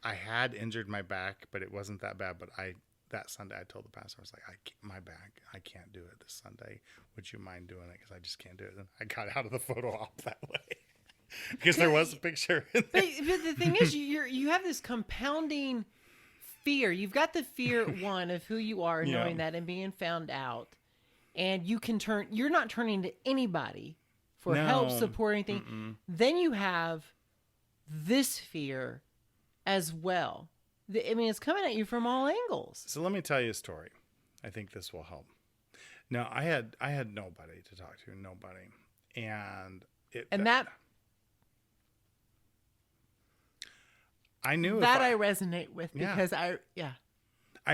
had injured my back, but it wasn't that bad. But that Sunday I told the pastor, I was like, my back, I can't do it this Sunday. Would you mind doing it? Because I just can't do it. And I got out of the photo op that way. Because there was a picture in there. But the thing is, you have this compounding fear. You've got the fear, one, of who you are, knowing that, and being found out. And you're not turning to anybody for help, support, anything. Then you have this fear as well. It's coming at you from all angles. So let me tell you a story. I think this will help. Now, I had nobody to talk to, nobody. And I knew that I resonate with because I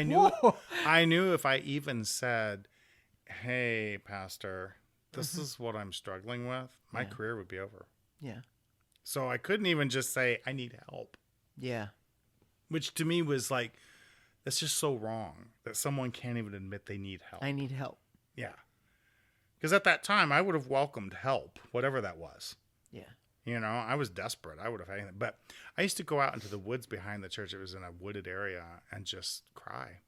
knew if I even said, hey, pastor, this is what I'm struggling with, my career would be over. Yeah. So I couldn't even just say, I need help. Yeah. Which to me was like, that's just so wrong that someone can't even admit they need help. I need help. Yeah. Because at that time, I would have welcomed help, whatever that was. Yeah. You know, I was desperate. I would have had anything. But I used to go out into the woods behind the church. It was in a wooded area, and just cry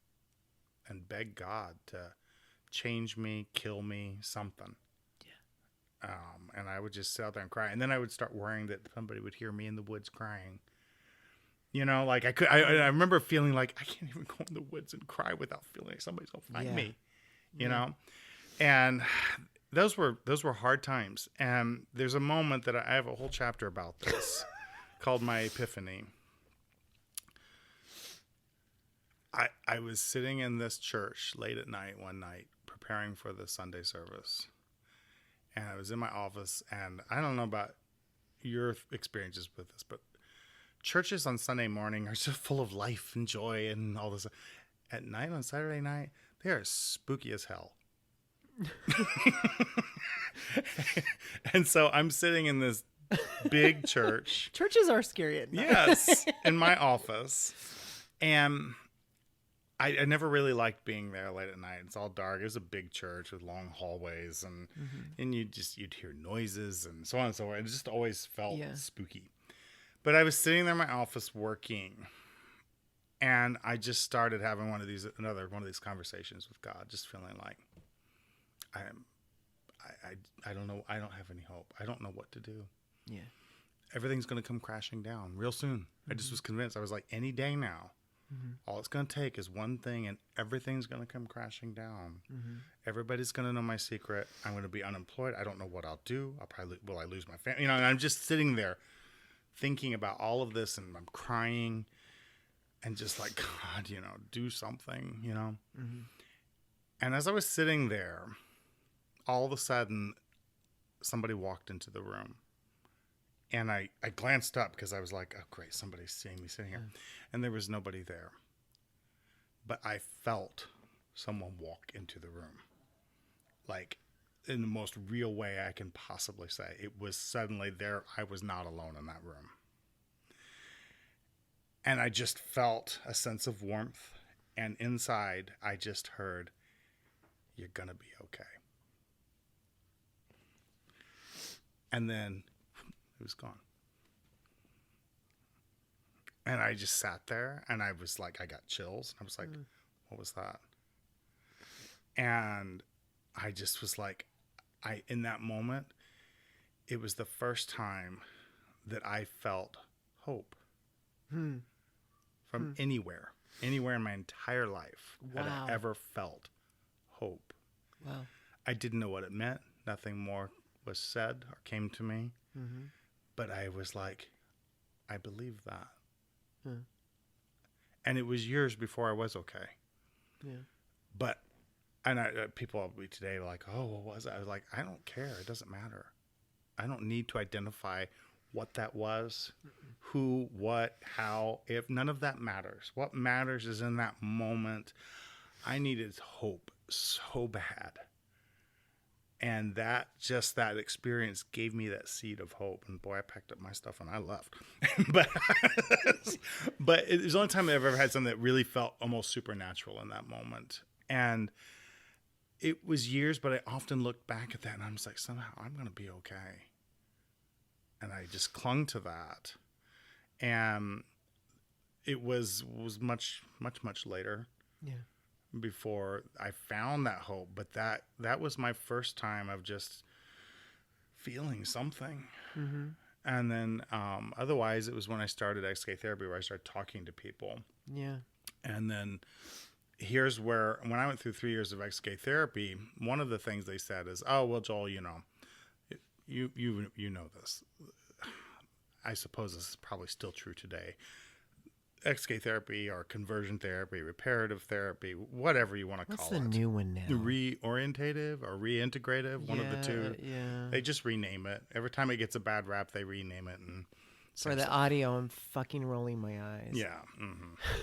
and beg God to change me, kill me, something. Yeah. And I would just sit out there and cry. And then I would start worrying that somebody would hear me in the woods crying. You know, like I remember feeling like I can't even go in the woods and cry without feeling like somebody's going to find me, you know? And those were hard times. And there's a moment that I have a whole chapter about this called My Epiphany. I was sitting in this church late at night one night preparing for the Sunday service. And I was in my office, and I don't know about your experiences with this, but churches on Sunday morning are just full of life and joy and all this. At night, on Saturday night, they are spooky as hell. And so I'm sitting in this big church. Churches are scary at night. Yes, in my office. And I never really liked being there late at night. It's all dark. It was a big church with long hallways, and you'd hear noises and so on and so forth. It just always felt spooky. But I was sitting there in my office working, and I just started having another one of these conversations with God, just feeling like I don't know. I don't have any hope. I don't know what to do. Yeah. Everything's going to come crashing down real soon. I just was convinced. I was like, any day now, all it's going to take is one thing, and everything's going to come crashing down. Everybody's going to know my secret. I'm going to be unemployed. I don't know what I'll do. Will I lose my family? You know, and I'm just sitting there thinking about all of this, and I'm crying and just like, God, you know, do something, you know? And as I was sitting there, all of a sudden, somebody walked into the room. And I glanced up because I was like, oh, great, somebody's seeing me sitting here. And there was nobody there. But I felt someone walk into the room. Like, in the most real way I can possibly say. It was suddenly there. I was not alone in that room. And I just felt a sense of warmth. And inside, I just heard, you're going to be okay. And then it was gone. And I just sat there, and I was like, I got chills. I was like, what was that? And I just was like, in that moment, it was the first time that I felt hope from anywhere in my entire life had I ever felt hope. Wow. I didn't know what it meant. Nothing more was said or came to me. But I was like, I believe that. And it was years before I was okay. Yeah. But, people today are like, oh, what was it? I was like, I don't care. It doesn't matter. I don't need to identify what that was, who, what, how, if. None of that matters. What matters is in that moment, I needed hope so bad. And that experience gave me that seed of hope. And boy, I packed up my stuff and I left. but it was the only time I've ever had something that really felt almost supernatural in that moment. And it was years, but I often look back at that and I'm just like, somehow I'm going to be okay. And I just clung to that. And it was much, much, much later. Yeah. Before I found that hope, but that was my first time of just feeling something. And then otherwise it was when I started XK therapy, where I started talking to people. Yeah. And then here's where, when I went through 3 years of XK therapy, one of the things they said is, oh, well, Joel, you know this. I suppose this is probably still true today. XK therapy or conversion therapy, reparative therapy, whatever you want to call it. What's the new one now? Reorientative or reintegrative, one of the two. Yeah. They just rename it. Every time it gets a bad rap, they rename it. And for the audio, I'm fucking rolling my eyes. Yeah.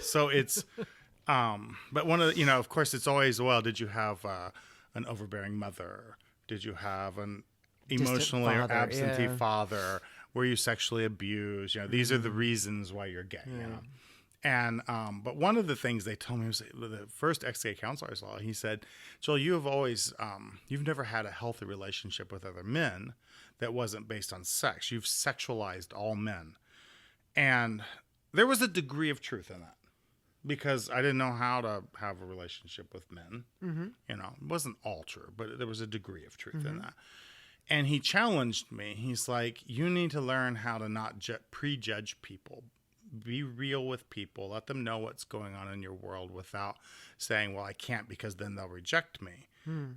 So it's, but one of the, of course, it's always, well, did you have an overbearing mother? Did you have an emotionally or absentee father? Were you sexually abused? These are the reasons why you're gay. And but one of the things they told me was the first ex-gay counselor I saw. He said, "Joel, you have always you've never had a healthy relationship with other men that wasn't based on sex. You've sexualized all men." And there was a degree of truth in that, because I didn't know how to have a relationship with men. You know, it wasn't all true, but there was a degree of truth in that. And he challenged me. He's like, "You need to learn how to not prejudge people. Be real with people. Let them know what's going on in your world without saying, well, I can't because then they'll reject me."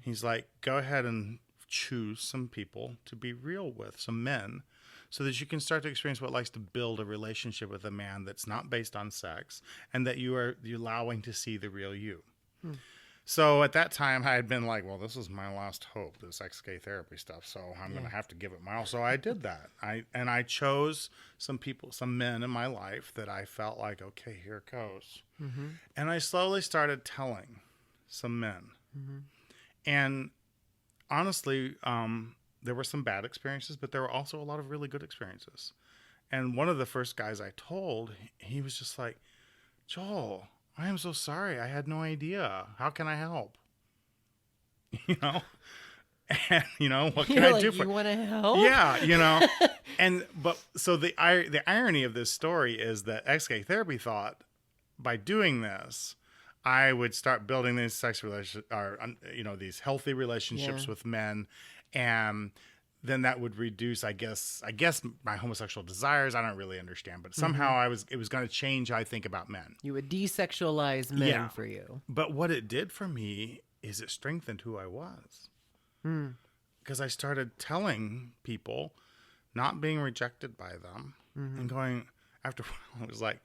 He's like, "Go ahead and choose some people to be real with, some men, so that you can start to experience what it likes to build a relationship with a man that's not based on sex, and that you're allowing to see the real you." So at that time, I had been like, well, this is my last hope, this ex-gay therapy stuff. So I'm going to have to give it my all. So I did that. I chose some people, some men in my life that I felt like, okay, here it goes. And I slowly started telling some men. And honestly, there were some bad experiences, but there were also a lot of really good experiences. And one of the first guys I told, he was just like, "Joel, I am so sorry. I had no idea. How can I help?" You know? And, you know, what can You're I like, do for you want to help? Yeah, you know. But so the irony of this story is that ex-gay therapy thought by doing this, I would start building these sex relations, or, you know, these healthy relationships with men. And then that would reduce, I guess my homosexual desires. I don't really understand, but somehow it was going to change how I think about men. You would desexualize men for you. But what it did for me is it strengthened who I was. Because I started telling people, not being rejected by them, and going, after a while, I was like,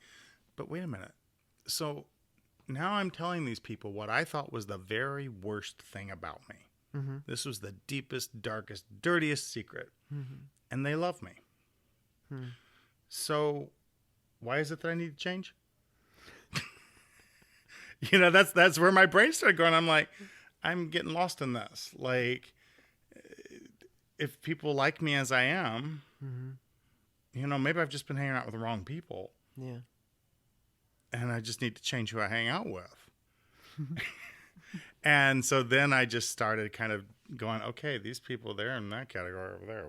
but wait a minute. So now I'm telling these people what I thought was the very worst thing about me. This was the deepest, darkest, dirtiest secret. And they love me. So why is it that I need to change? You know, that's where my brain started going. I'm like, I'm getting lost in this. Like, if people like me as I am, you know, maybe I've just been hanging out with the wrong people. Yeah. And I just need to change who I hang out with. And so then I just started kind of going, okay, these people, they're in that category over there.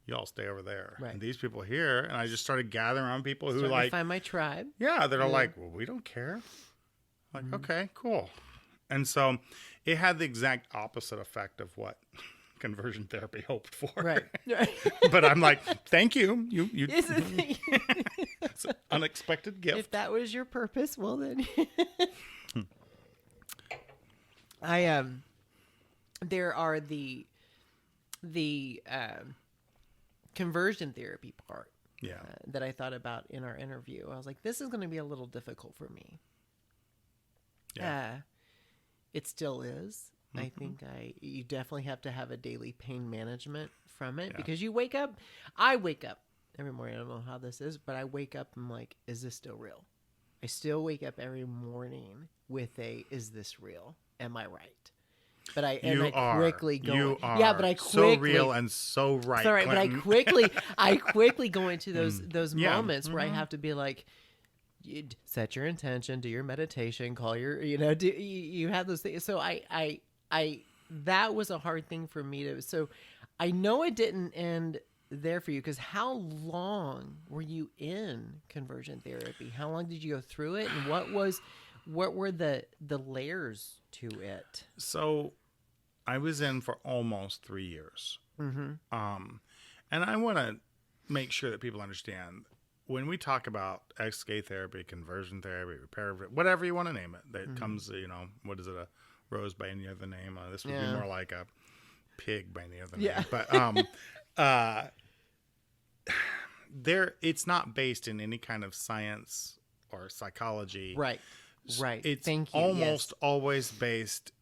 Y'all stay over there. Right. And these people here. And I just started gathering around people who Starting like, to find my tribe. yeah, they're like, well, we don't care. Like, okay, cool. And so it had the exact opposite effect of what conversion therapy hoped for. Right. But I'm like, thank you. You It's it's an unexpected gift. if that was your purpose, well then. There are the conversion therapy part. Yeah. That I thought about in our interview. I was like, this is going to be a little difficult for me. Yeah. It still is. I think you definitely have to have a daily pain management from it, because you wake up. I wake up every morning. I don't know how this is, but I wake up and I'm like, is this still real? I still wake up every morning with is this real? Am I right? But I quickly go. You are. Yeah, but I quickly, so real and so right. Sorry, but Clinton. I quickly go into those Yeah. moments where I have to be like, you set your intention, do your meditation, call your, you have those things. So I that was a hard thing for me to. So I know it didn't end there for you, because how long were you in conversion therapy? How long did you go through it, and what were the layers to it? So I was in for almost 3 years. And I want to make sure that people understand, when we talk about ex-gay therapy, conversion therapy, repair, whatever you want to name it, that comes, what is it, a rose by any other name? This would be more like a pig by any other name. But it's not based in any kind of science or psychology. Right. It's Thank you. almost always based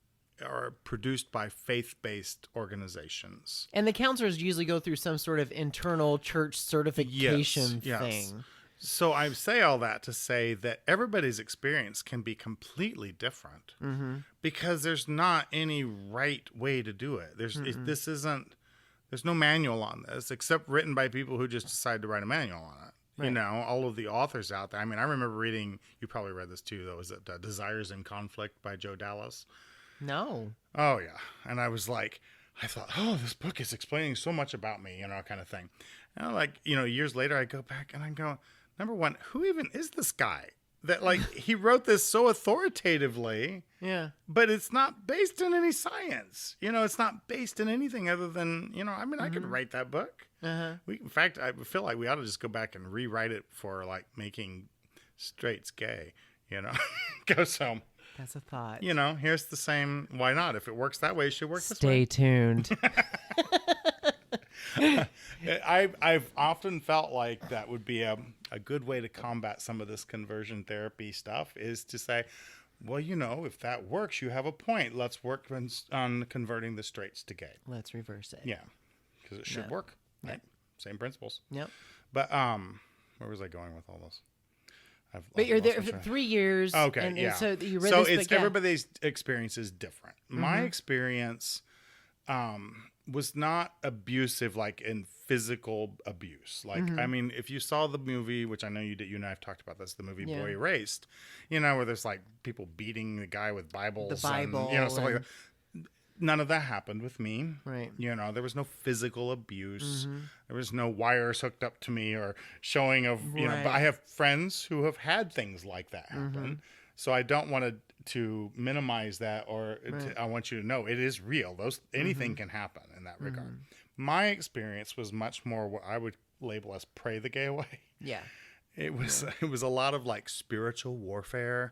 or produced by faith-based organizations. And the counselors usually go through some sort of internal church certification Yes. thing. So I say all that to say that everybody's experience can be completely different, because there's not any right way to do it. There's no manual on this, except written by people who just decide to write a manual on it. You know, all of the authors out there. I mean, I remember reading, you probably read this too, though, was it Desires in Conflict by Joe Dallas? No. Oh, yeah. And I was like, I thought, oh, this book is explaining so much about me, you know, kind of thing. And I'm like, you know, years later, I go back and I go, number one, who even is this guy? That, like, he wrote this so authoritatively. Yeah. But it's not based in any science. You know, it's not based in anything other than, you know, I mean, I could write that book. In fact, I feel like we ought to just go back and rewrite it for, like, making straights gay, you know. So, That's a thought. you know, here's the same, why not? If it works that way, it should work this Stay way. tuned. I've often felt like that would be a good way to combat some of this conversion therapy stuff is to say, well, you know, if that works, you have a point. Let's work on converting the straights to gay. Let's reverse it. Yeah, because it should work. Right? Same principles. Yep. But where was I going with all this? But you're there for 3 years. Okay, and yeah. So you read so this it's book, everybody's experience is different. My experience was not abusive, like in physical abuse. Like, I mean, if you saw the movie, which I know you did, you and I have talked about this, the movie Boy Erased, you know, where there's like people beating the guy with Bibles, The Bible, and, you know, stuff like that. None of that happened with me. Right. You know, there was no physical abuse. There was no wires hooked up to me or showing of, you know, but I have friends who have had things like that happen. So I don't want to minimize that or I want you to know it is real. Anything can happen in that regard. My experience was much more what I would label as pray the gay away. Yeah. It was a lot of like spiritual warfare.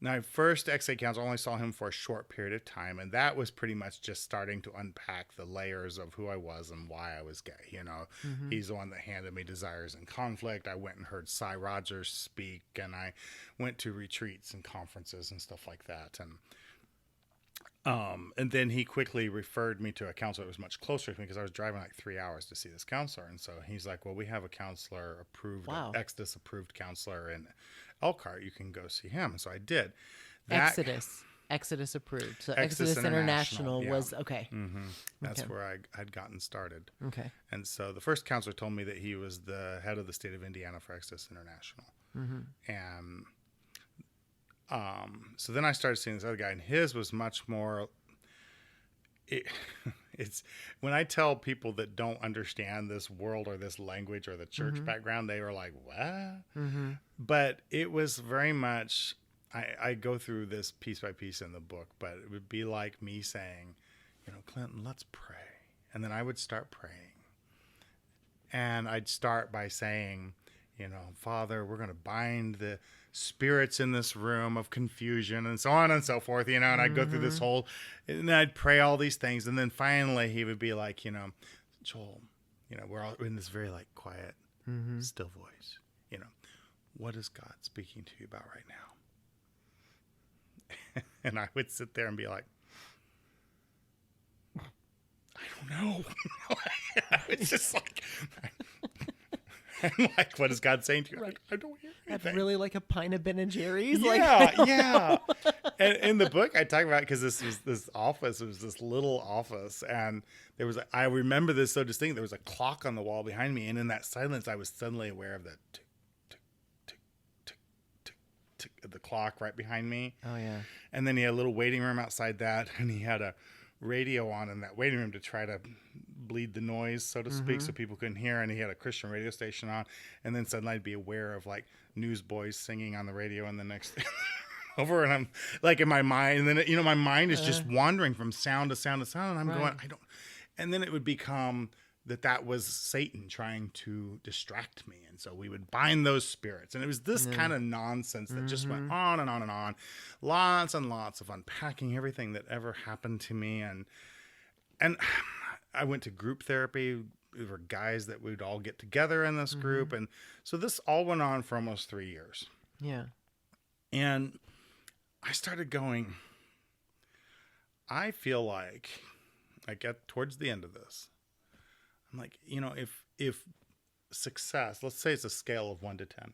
Now, first ex-gay counselor, I only saw him for a short period of time, and that was pretty much just starting to unpack the layers of who I was and why I was gay. You know, he's the one that handed me Desires in Conflict. I went and heard Cy Rogers speak, and I went to retreats and conferences and stuff like that. And then he quickly referred me to a counselor that was much closer to me because I was driving like 3 hours to see this counselor. And so he's like, well, we have a counselor approved, Exodus approved counselor in Elkhart. You can go see him. And so I did. Exodus approved. So Exodus Exodus International was, okay. That's where I'd gotten started. Okay. And so the first counselor told me that he was the head of the state of Indiana for Exodus International. And so then I started seeing this other guy, and his was much more. It's when I tell people that don't understand this world or this language or the church background, they were like, "What?" But it was very much. I go through this piece by piece in the book, but it would be like me saying, "You know, Clinton, let's pray," and then I would start praying, and I'd start by saying, "You know, Father, we're going to bind the spirits in this room of confusion," and so on and so forth, you know, and I'd go through this whole, and then I'd pray all these things. And then finally he would be like, you know, Joel, you know, we're all in this very like quiet, still voice, you know, what is God speaking to you about right now? And I would sit there and be like, I don't know. It's just like, I'm like, what is God saying to you? I don't hear anything. That's really like a pint of Ben and Jerry's. Yeah. And in the book, I talk about, because this was this little office, and there was, I remember this so distinct. There was a clock on the wall behind me, and in that silence, I was suddenly aware of the tick, tick, tick, tick, tick, tick of the clock right behind me. Oh yeah. And then he had a little waiting room outside that, and he had a radio on in that waiting room to try to bleed the noise, so to speak, so people couldn't hear. And he had a Christian radio station on, and then suddenly I'd be aware of like newsboys singing on the radio, and the next over, and I'm like in my mind, and then, you know, my mind is just wandering from sound to sound to sound, and I'm going, I don't, and then it would become that was Satan trying to distract me. And so we would bind those spirits, and it was this kind of nonsense that just went on and on and on, lots and lots of unpacking everything that ever happened to me. And I went to group therapy. There were guys that we'd all get together in this group. And so this all went on for almost 3 years. Yeah. And I started going, I feel like I get towards the end of this, I'm like, you know, if success, let's say it's a scale of 1 to 10.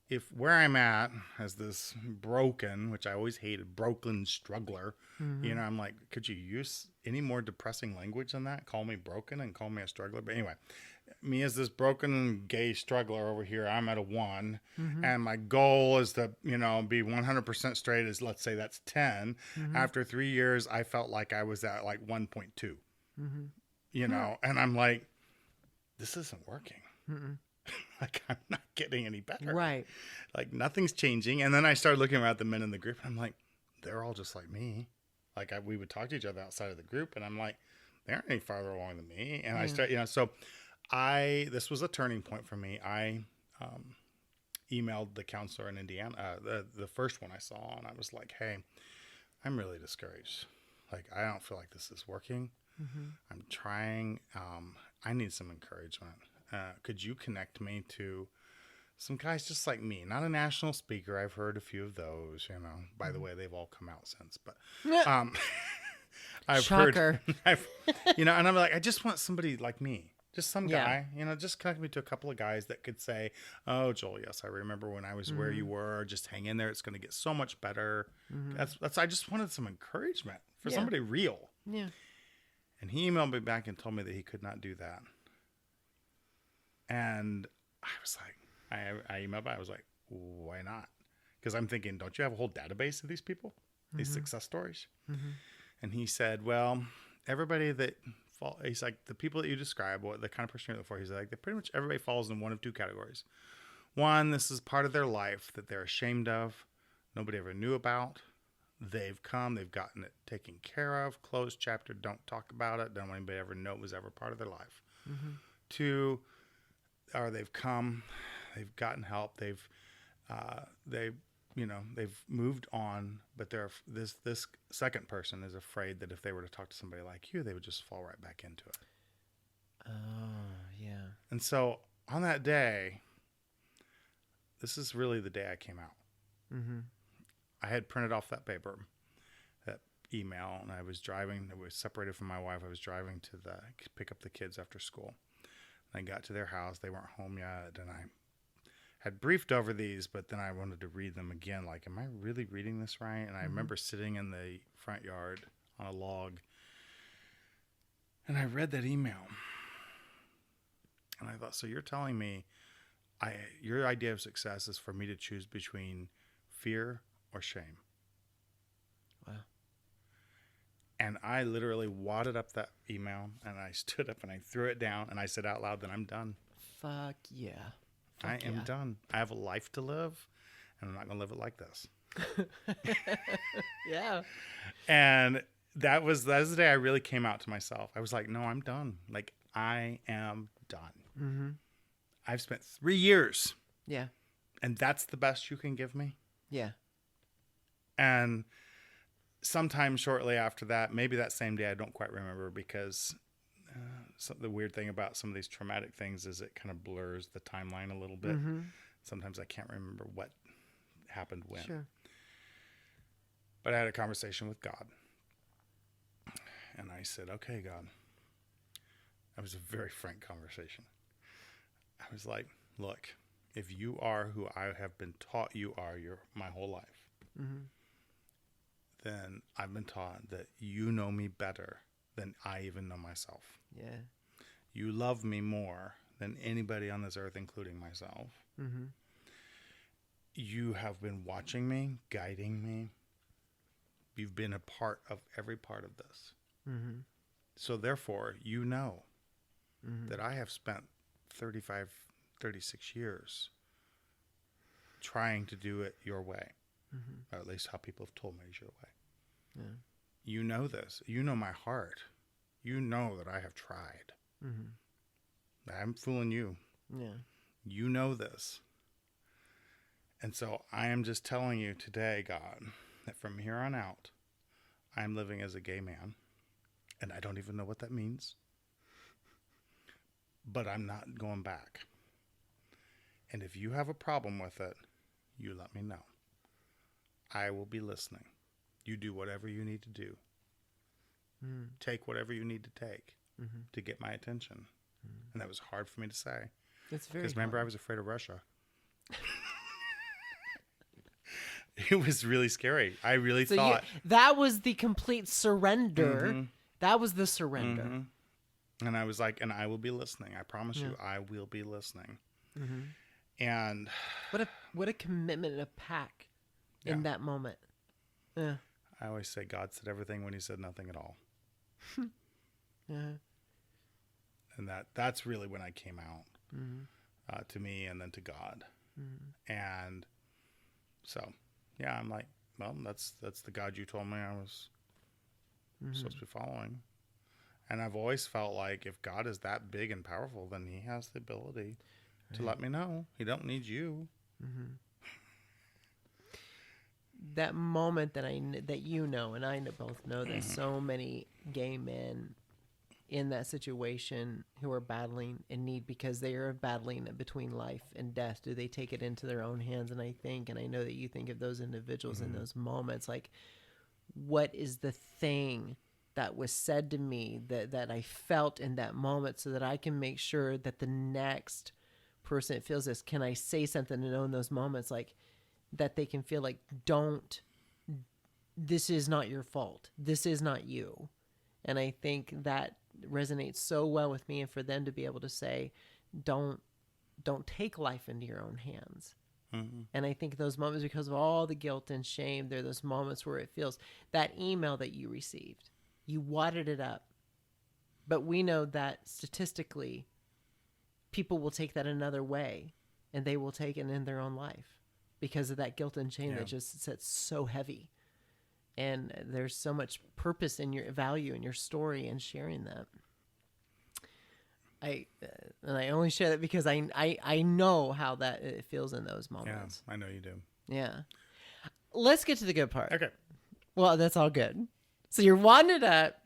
If where I'm at as this broken, which I always hated, broken struggler, you know, I'm like, could you use any more depressing language than that? Call me broken and call me a struggler. But anyway, me as this broken gay struggler over here, I'm at a 1. Mm-hmm. And my goal is to, be 100% straight as, let's say that's 10. Mm-hmm. After 3 years, I felt like I was at like 1.2, Mm-hmm. and I'm like, this isn't working. Mm-mm. Like, I'm not getting any better. Right. Like, nothing's changing. And then I started looking around at the men in the group, and I'm like, they're all just like me. Like, we would talk to each other outside of the group, and I'm like, they aren't any farther along than me. And I start, so this was a turning point for me. I emailed the counselor in Indiana, the first one I saw, and I was like, hey, I'm really discouraged. Like, I don't feel like this is working. Mm-hmm. I'm trying. I need some encouragement. Could you connect me to some guys just like me? Not a national speaker. I've heard a few of those, By the way, they've all come out since. But I've Shocker. heard, and I'm like, I just want somebody like me. Just some guy, just connect me to a couple of guys that could say, oh, Joel, yes, I remember when I was where you were. Just hang in there. It's going to get so much better. That's. I just wanted some encouragement for somebody real. Yeah. And he emailed me back and told me that he could not do that. And I was like, I emailed back. I was like, why not? Because I'm thinking, don't you have a whole database of these people, these success stories? Mm-hmm. And he said, well, everybody that he's like, the people that you describe, what the kind of person you're looking for, he's like, pretty much everybody falls in one of 2 categories. One, this is part of their life that they're ashamed of, nobody ever knew about. They've gotten it taken care of, closed chapter, don't talk about it, don't want anybody to ever know it was ever part of their life. 2, or they've gotten help, they've moved on, but this second person is afraid that if they were to talk to somebody like you, they would just fall right back into it. Oh, yeah. And so on that day, this is really the day I came out. Mm-hmm. I had printed off that paper, that email, and I was driving. I was separated from my wife. I was driving to pick up the kids after school. I got to their house. They weren't home yet, and I had briefed over these, but then I wanted to read them again. Like, am I really reading this right? And I remember sitting in the front yard on a log, and I read that email. And I thought, so you're telling me your idea of success is for me to choose between fear or shame. Wow. And I literally wadded up that email, and I stood up and I threw it down, and I said out loud that I'm done. Fuck yeah. I am done. I have a life to live, and I'm not going to live it like this. Yeah. And that was the day I really came out to myself. I was like, no, I'm done. Like, I am done. Mm-hmm. I've spent 3 years, Yeah. and that's the best you can give me. Yeah. And sometime shortly after that, maybe that same day, I don't quite remember, because the weird thing about some of these traumatic things is it kind of blurs the timeline a little bit. Mm-hmm. Sometimes I can't remember what happened when. Sure. But I had a conversation with God. And I said, okay, God. That was a very frank conversation. I was like, look, if you are who I have been taught you are my whole life, then I've been taught that you know me better than I even know myself. Yeah. You love me more than anybody on this earth, including myself. Mm-hmm. You have been watching me, guiding me. You've been a part of every part of this. Mm-hmm. So therefore, you know that I have spent 36 years trying to do it your way. Or at least how people have told me is your way. Yeah. You know this. You know my heart. You know that I have tried. I'm fooling you. Yeah. You know this. And so I am just telling you today, God, that from here on out, I'm living as a gay man. And I don't even know what that means. But I'm not going back. And if you have a problem with it, you let me know. I will be listening. You do whatever you need to do. Take whatever you need to take to get my attention. And that was hard for me to say. It's very Because remember, hard. I was afraid of Russia. It was really scary. I really thought. that was the complete surrender. That was the surrender. And I was like, and I will be listening. I promise you, I will be listening. Mm-hmm. And What a commitment and a pack in that moment. Yeah. I always say God said everything when he said nothing at all. Yeah. And that's really when I came out to me and then to God. And so, yeah, I'm like, well, that's the God you told me I was supposed to be following. And I've always felt like if God is that big and powerful, then he has the ability to let me know. He don't need you. Mm-hmm. That moment that that you know, and I both know that so many gay men in that situation who are battling in need because they are battling between life and death. Do they take it into their own hands? And I think, and I know that you think of those individuals in those moments, like, what is the thing that was said to me that I felt in that moment so that I can make sure that the next person that feels this, can I say something to know in those moments, like, that they can feel like, this is not your fault. This is not you. And I think that resonates so well with me, and for them to be able to say, don't take life into your own hands. Mm-hmm. And I think those moments, because of all the guilt and shame, they're those moments where it feels, that email that you received, you wadded it up. But we know that statistically, people will take that another way, and they will take it in their own life because of that guilt and shame that just sits so heavy. And there's so much purpose in your value in your story and sharing that. And I only share that because I know how that it feels in those moments. Yeah, I know you do. Yeah. Let's get to the good part. Okay. Well, that's all good. So you're wadding it up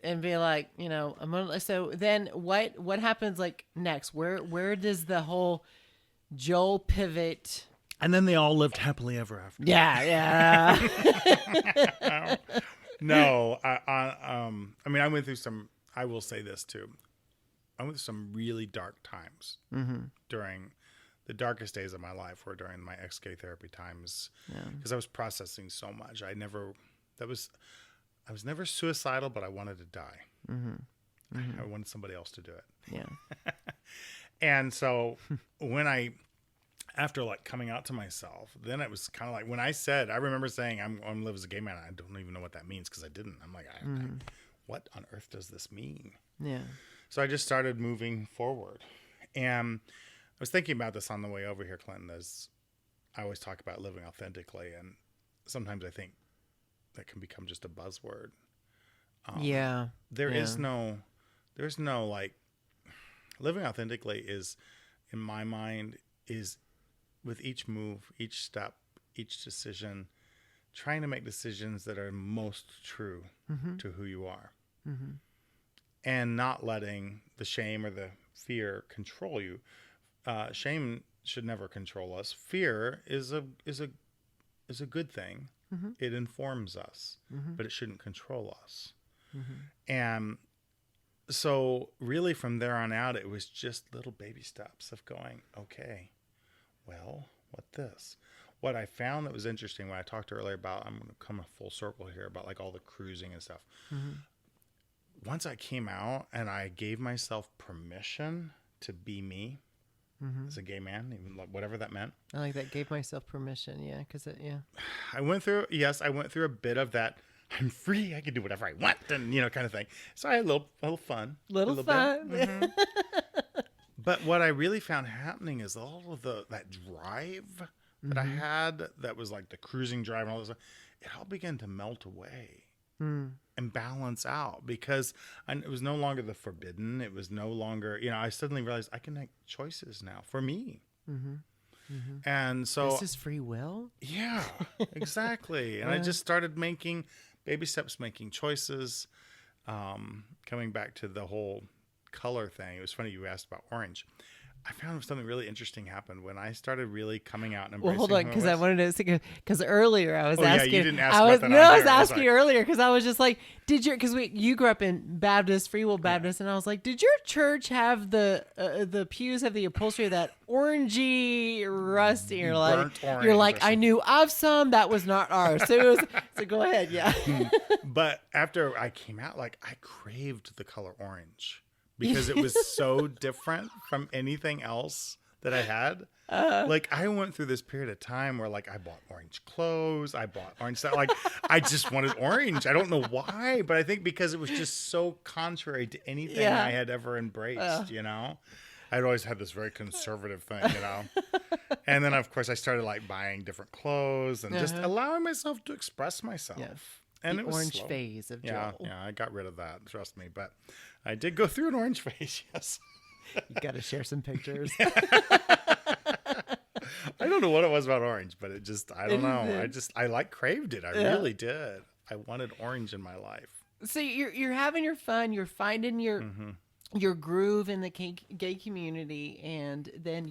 and be like, so then what happens like next? Where does the whole Joel pivot? And then they all lived happily ever after. Yeah. No, I mean, I went through some, I will say this too. I went through some really dark times during the darkest days of my life, or during my ex-gay therapy times, because I was processing so much. I was never suicidal, but I wanted to die. I wanted somebody else to do it. Yeah. And so after like coming out to myself, then it was kind of like when I remember saying I'm going to live as a gay man. I don't even know what that means because I didn't. I'm like, what on earth does this mean? Yeah. So I just started moving forward. And I was thinking about this on the way over here, Clinton, as I always talk about living authentically. And sometimes I think that can become just a buzzword. There's no like, living authentically is, in my mind, is with each move, each step, each decision, trying to make decisions that are most true to who you are, and not letting the shame or the fear control you. Shame should never control us. Fear is a good thing. It informs us, but it shouldn't control us. And so really from there on out, it was just little baby steps of going, okay, well, what I found that was interesting when I talked earlier about, I'm going to come a full circle here about like all the cruising and stuff. Once I came out and I gave myself permission to be me as a gay man, even whatever that meant. I like that. Gave myself permission. Yeah. Cause I went through a bit of that. I'm free. I can do whatever I want, and kind of thing. So I had a little fun. Little fun. But what I really found happening is all of that drive that I had, that was like the cruising drive and all this stuff, it all began to melt away and balance out, because it was no longer the forbidden. It was no longer, I suddenly realized I can make choices now for me. And so this is free will. Yeah, exactly. And I just started making baby steps, making choices. Coming back to the whole color thing, it was funny you asked about orange. I found something really interesting happened when I started really coming out and embracing. Well, hold on, because I wanted to, because earlier I was asking. Yeah, you didn't ask I was asking you earlier because I was just like, because you grew up in Baptist, Free Will Baptist, and I was like, did your church have the pews have the upholstery that orangey, rusty? You're like, I knew of some, that was not ours. So go ahead, yeah. But after I came out, like I craved the color orange. because it was so different from anything else that I had. Like I went through this period of time where like I bought orange clothes, I bought orange stuff. Like I just wanted orange. I don't know why, but I think because it was just so contrary to anything I had ever embraced, you know? I'd always had this very conservative thing, you know? And then of course I started like buying different clothes and just allowing myself to express myself. Yeah. And The it was orange slow. phase of Joel. Yeah, I got rid of that, trust me. But I did go through an orange phase, yes. You got to share some pictures. I don't know what it was about orange, but it just, I don't know. I like craved it. I really did. I wanted orange in my life. So you're having your fun. You're finding your groove in the gay community, and then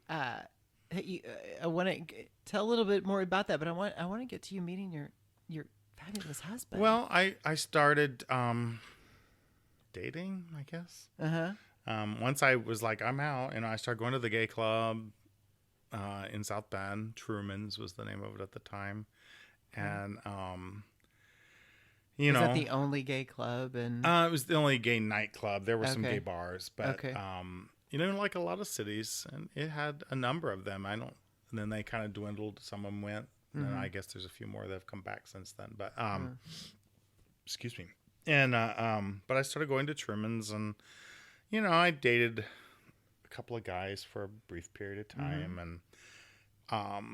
I want to tell a little bit more about that. But I want to get to you meeting your fabulous husband. Well, I started dating, I guess. Once I was like, I'm out, and I started going to the gay club in South Bend. Truman's was the name of it at the time. And, you know. Was that the only gay club? And it was the only gay nightclub. There were some gay bars. But, you know, like a lot of cities, and it had a number of them. And then they kind of dwindled. Some of them went. And I guess there's a few more that have come back since then. But, excuse me. And, but I started going to Truman's, and, you know, I dated a couple of guys for a brief period of time. And,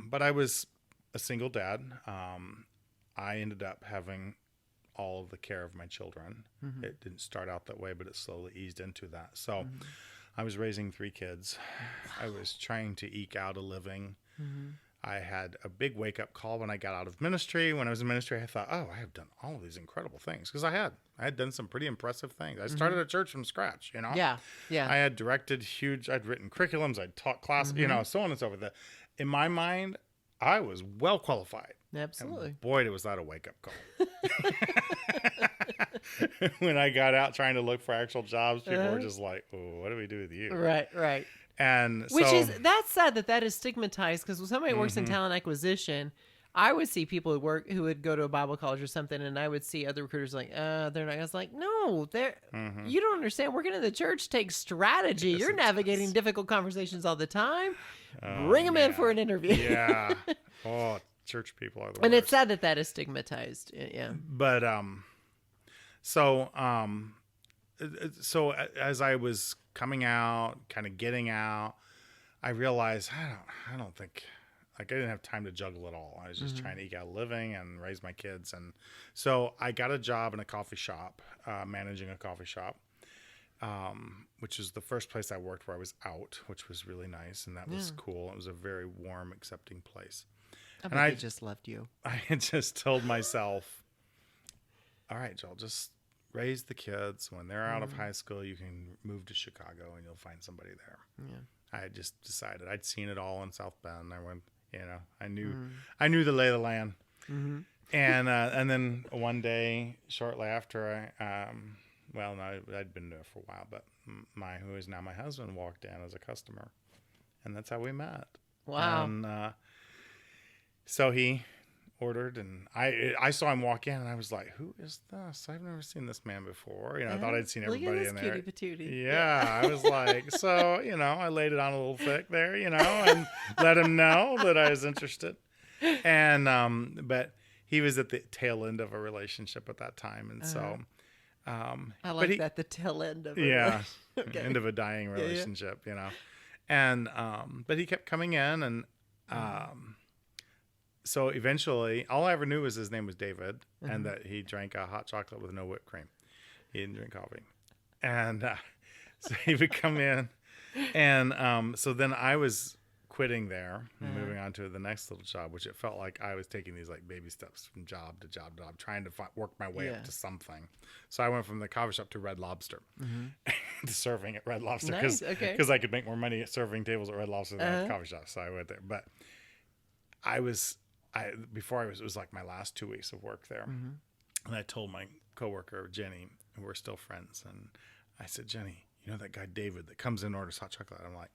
but I was a single dad. I ended up having all of the care of my children. It didn't start out that way, but it slowly eased into that. So I was raising 3 kids. I was trying to eke out a living. I had a big wake-up call when I got out of ministry. When I was in ministry, I thought, oh, I have done all of these incredible things. Because I had done some pretty impressive things. I started a church from scratch, you know? Yeah. I had directed I'd written curriculums, I'd taught classes, you know, so on and so forth. In my mind, I was well qualified. Absolutely. And boy, was that a wake-up call. When I got out trying to look for actual jobs, people were just like, oh, what do we do with you? Right. And That's sad that is stigmatized, because when somebody works in talent acquisition, I would see people who would go to a Bible college or something, and I would see other recruiters like, they're not. I was like, no, you don't understand. Working in the church takes strategy. Yes, You're it navigating does. difficult conversations all the time. Oh, Bring them in man. for an interview. Yeah. Oh, church people are the And worst. it's sad that is stigmatized. Yeah. But so as I was coming out, kind of getting out, I realized I don't think, like, I didn't have time to juggle it all. I was just trying to eke out a living and raise my kids. And so I got a job in a coffee shop, managing a coffee shop, which is the first place I worked where I was out, which was really nice. And that was cool. It was a very warm, accepting place. I just loved you. I had just told myself, all right, Joel, just raise the kids. When they're out of high school, you can move to Chicago and you'll find somebody there. Yeah. I had just decided. I'd seen it all in South Bend. I went, you know, I knew the lay of the land. And then one day, shortly after, I'd been there for a while, but who is now my husband walked in as a customer, and that's how we met. Wow. And so he ordered, and I saw him walk in, and I was like, who is this? I've never seen this man before. You know, I thought I'd seen everybody Look at in this there. cutie patootie. Yeah, I was like, so, you know, I laid it on a little thick there, you know, and let him know that I was interested. And but he was at the tail end of a relationship at that time, and so I like that, the tail end of it. yeah, Okay. end of a dying relationship, you know. And but he kept coming in, and so eventually, all I ever knew was his name was David, and that he drank a hot chocolate with no whipped cream. He didn't drink coffee. And so he would come in. And so then I was quitting there and moving on to the next little job, which it felt like I was taking these like baby steps from job to job to job, trying to work my way up to something. So I went from the coffee shop to Red Lobster, to serving at Red Lobster, Nice, because I could make more money at serving tables at Red Lobster than at the coffee shop. So I went there. But it was like my last 2 weeks of work there. And I told my coworker, Jenny, and we're still friends. And I said, Jenny, you know that guy, David, that comes in and orders hot chocolate? I'm like,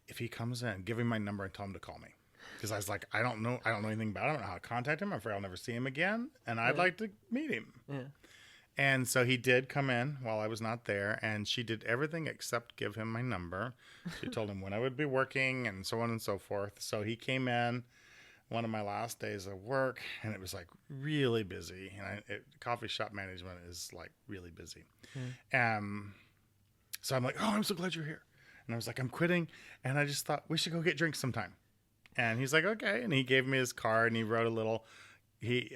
if he comes in, give him my number and tell him to call me. Because I was like, I don't know anything about him. I don't know how to contact him. I'm afraid I'll never see him again. And I'd like to meet him. Yeah. And so he did come in while I was not there, and she did everything except give him my number. She told him when I would be working and so on and so forth. So he came in one of my last days of work, and it was like really busy. And coffee shop management is like really busy. So I'm like, oh, I'm so glad you're here. And I was like, I'm quitting. And I just thought we should go get drinks sometime. And he's like, okay. And he gave me his card, and he wrote a little.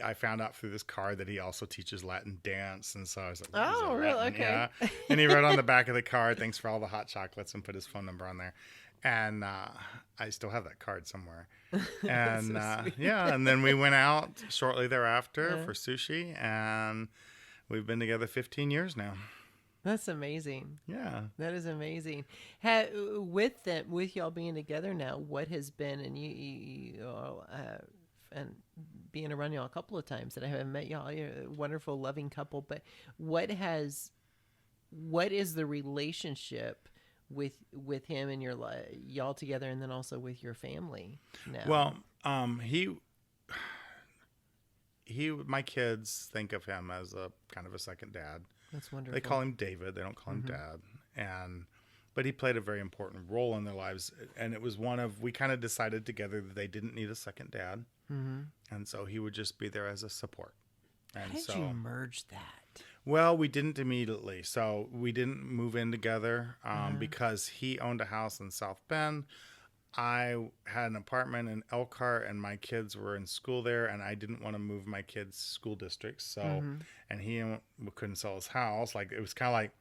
I found out through this card that he also teaches Latin dance. And so I was like, Oh, really? Latin? Okay. Yeah. And he wrote on the back of the card, thanks for all the hot chocolates, and put his phone number on there. And I still have that card somewhere. And So yeah, and then we went out shortly thereafter for sushi, and we've been together 15 years now. That's amazing. Yeah. That is amazing. With y'all being together now, what has been, and you all, and being around y'all a couple of times that I haven't met y'all, you're a wonderful, loving couple, but what is the relationship with him and y'all together, and then also with your family now? Well, my kids think of him as a kind of a second dad. That's wonderful. They call him David. They don't call him Dad. But he played a very important role in their lives. And it was we kind of decided together that they didn't need a second dad. And so he would just be there as a support. And How did you merge that? Well, we didn't immediately. So we didn't move in together because he owned a house in South Bend. I had an apartment in Elkhart, and my kids were in school there, and I didn't want to move my kids' school districts. So, and he couldn't sell his house. Like, it was kind of like,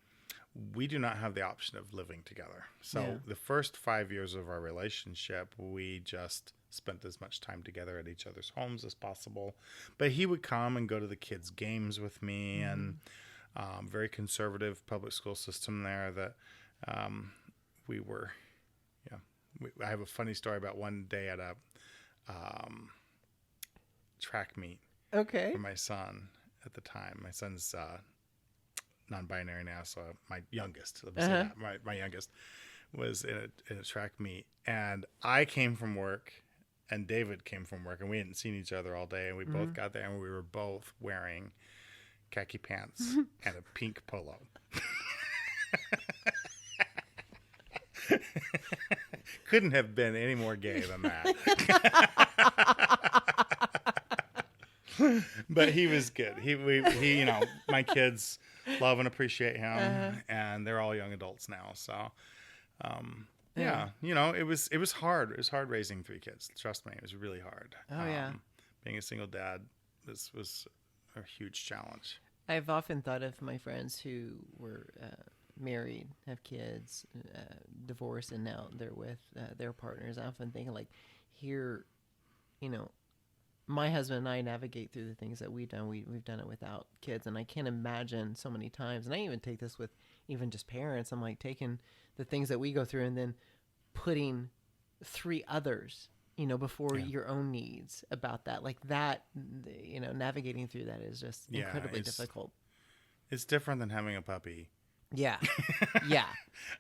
we do not have the option of living together. So the first 5 years of our relationship, we just spent as much time together at each other's homes as possible. But he would come and go to the kids' games with me, and very conservative public school system there that we were, I have a funny story about one day at a track meet for my son at the time. My son's non-binary now, so my youngest, let me say that, my youngest was in a track meet, and I came from work, and David came from work, and we hadn't seen each other all day, and we both got there, and we were both wearing khaki pants and a pink polo. Couldn't have been any more gay than that. But he was good. He my kids love and appreciate him, and they're all young adults now. So, it was hard. It was hard raising 3 kids. Trust me, it was really hard. Being a single dad was a huge challenge. I've often thought of my friends who were married, have kids, divorced, and now they're with their partners. I often think like, here, my husband and I navigate through the things that we've done. We've done it without kids, and I can't imagine so many times. And I even take this with even just parents. I'm like taking the things that we go through and then putting 3 others, before your own needs about that. Like that, navigating through that is just incredibly difficult. It's different than having a puppy. Yeah. Yeah.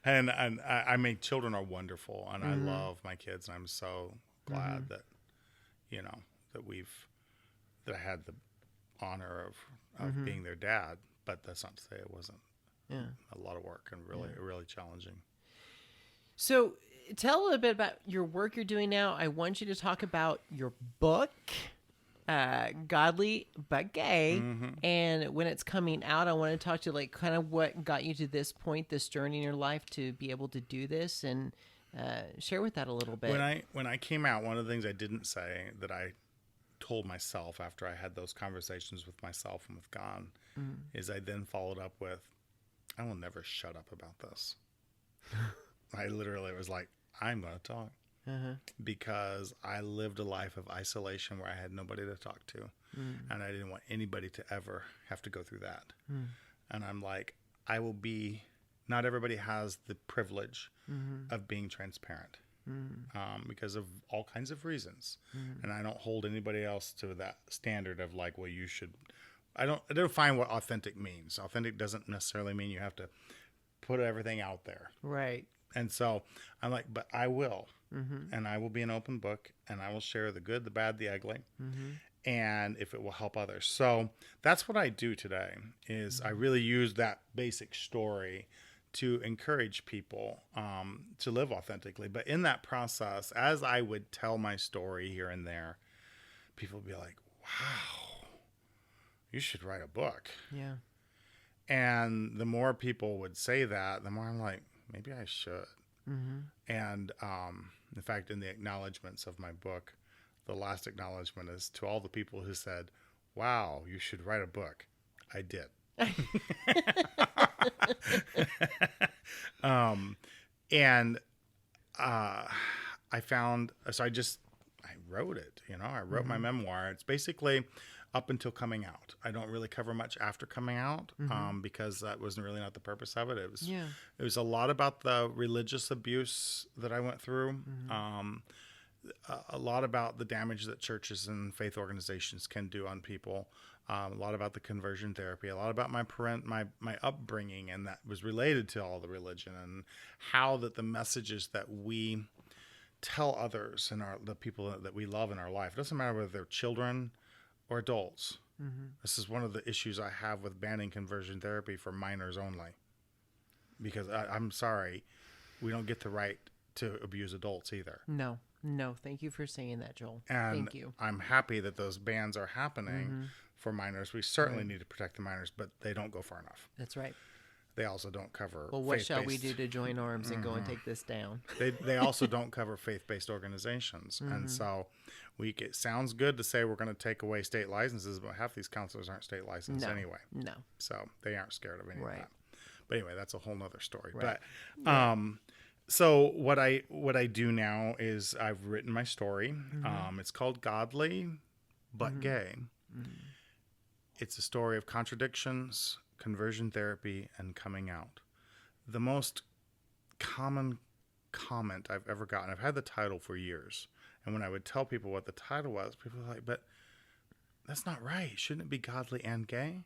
And I mean, children are wonderful, and I love my kids, and I'm so glad that, that I had the honor of being their dad, but that's not to say it wasn't a lot of work and really challenging. So tell a little bit about your work you're doing now. I want you to talk about your book, Godly But Gay, and when it's coming out. I want to talk to you like kind of what got you to this point, this journey in your life to be able to do this, and share with that a little bit. When I came out, one of the things I didn't say that I told myself after I had those conversations with myself and with God is I then followed up with, I will never shut up about this. I literally was like, I'm going to talk. Because I lived a life of isolation where I had nobody to talk to, and I didn't want anybody to ever have to go through that. And I'm like, not everybody has the privilege of being transparent because of all kinds of reasons. And I don't hold anybody else to that standard of like, well, you should. I don't define what authentic means. Authentic doesn't necessarily mean you have to put everything out there. Right. And so I'm like, but I will. And I will be an open book, and I will share the good, the bad, the ugly. and if it will help others. So that's what I do today is I really use that basic story to encourage people to live authentically. But in that process, as I would tell my story here and there, people would be like, wow, you should write a book. Yeah. And the more people would say that, the more I'm like, maybe I should. And in fact, in the acknowledgments of my book, the last acknowledgement is to all the people who said, wow, you should write a book. I did. And I found, so I wrote it, I wrote my memoir. It's basically up until coming out. I don't really cover much after coming out because that wasn't really not the purpose of it. It was a lot about the religious abuse that I went through. A lot about the damage that churches and faith organizations can do on people. A lot about the conversion therapy, a lot about my upbringing, and that was related to all the religion, and how that the messages that we tell others and the people that we love in our life, it doesn't matter whether they're children or adults. This is one of the issues I have with banning conversion therapy for minors only, because I'm sorry, we don't get the right to abuse adults either. No, thank you for saying that, Joel. And thank you. I'm happy that those bans are happening for minors. We certainly need to protect the minors, but they don't go far enough. That's right. They also don't cover Well, what shall we faith-based- do to join arms and go and take this down? They also don't cover faith-based organizations. And so it sounds good to say we're going to take away state licenses, but half these counselors aren't state licensed anyway. No. So they aren't scared of any of Right. that. But anyway, that's a whole nother story. Right. But so what I do now is I've written my story. It's called Godly but Gay. It's a story of contradictions, conversion therapy, and coming out. The most common comment I've ever gotten, I've had the title for years, and when I would tell people what the title was, people were like, but that's not right. Shouldn't it be godly and gay?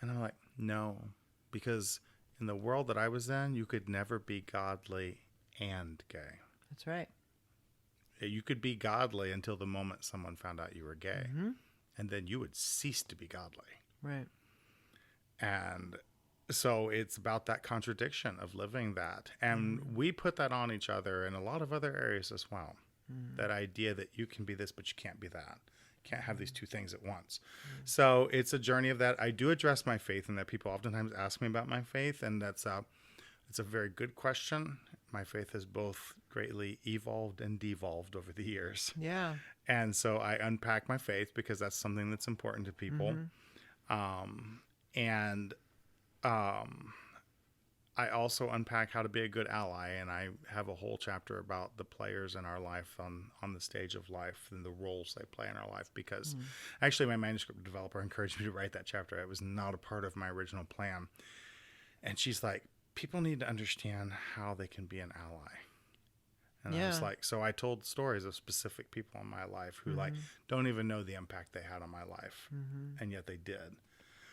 And I'm like, no, because in the world that I was in, you could never be godly and gay. That's right. You could be godly until the moment someone found out you were gay, and then you would cease to be godly. Right. And so it's about that contradiction of living that. And we put that on each other in a lot of other areas as well. That idea that you can be this, but you can't be that. Can't have these two things at once. So it's a journey of that. I do address my faith, and that people oftentimes ask me about my faith, and it's a very good question. My faith has both greatly evolved and devolved over the years. Yeah. And so I unpack my faith because that's something that's important to people. I also unpack how to be a good ally, and I have a whole chapter about the players in our life on the stage of life and the roles they play in our life, because actually my manuscript developer encouraged me to write that chapter. It was not a part of my original plan. And she's like, people need to understand how they can be an ally. And I was like, so I told stories of specific people in my life who like don't even know the impact they had on my life, and yet they did.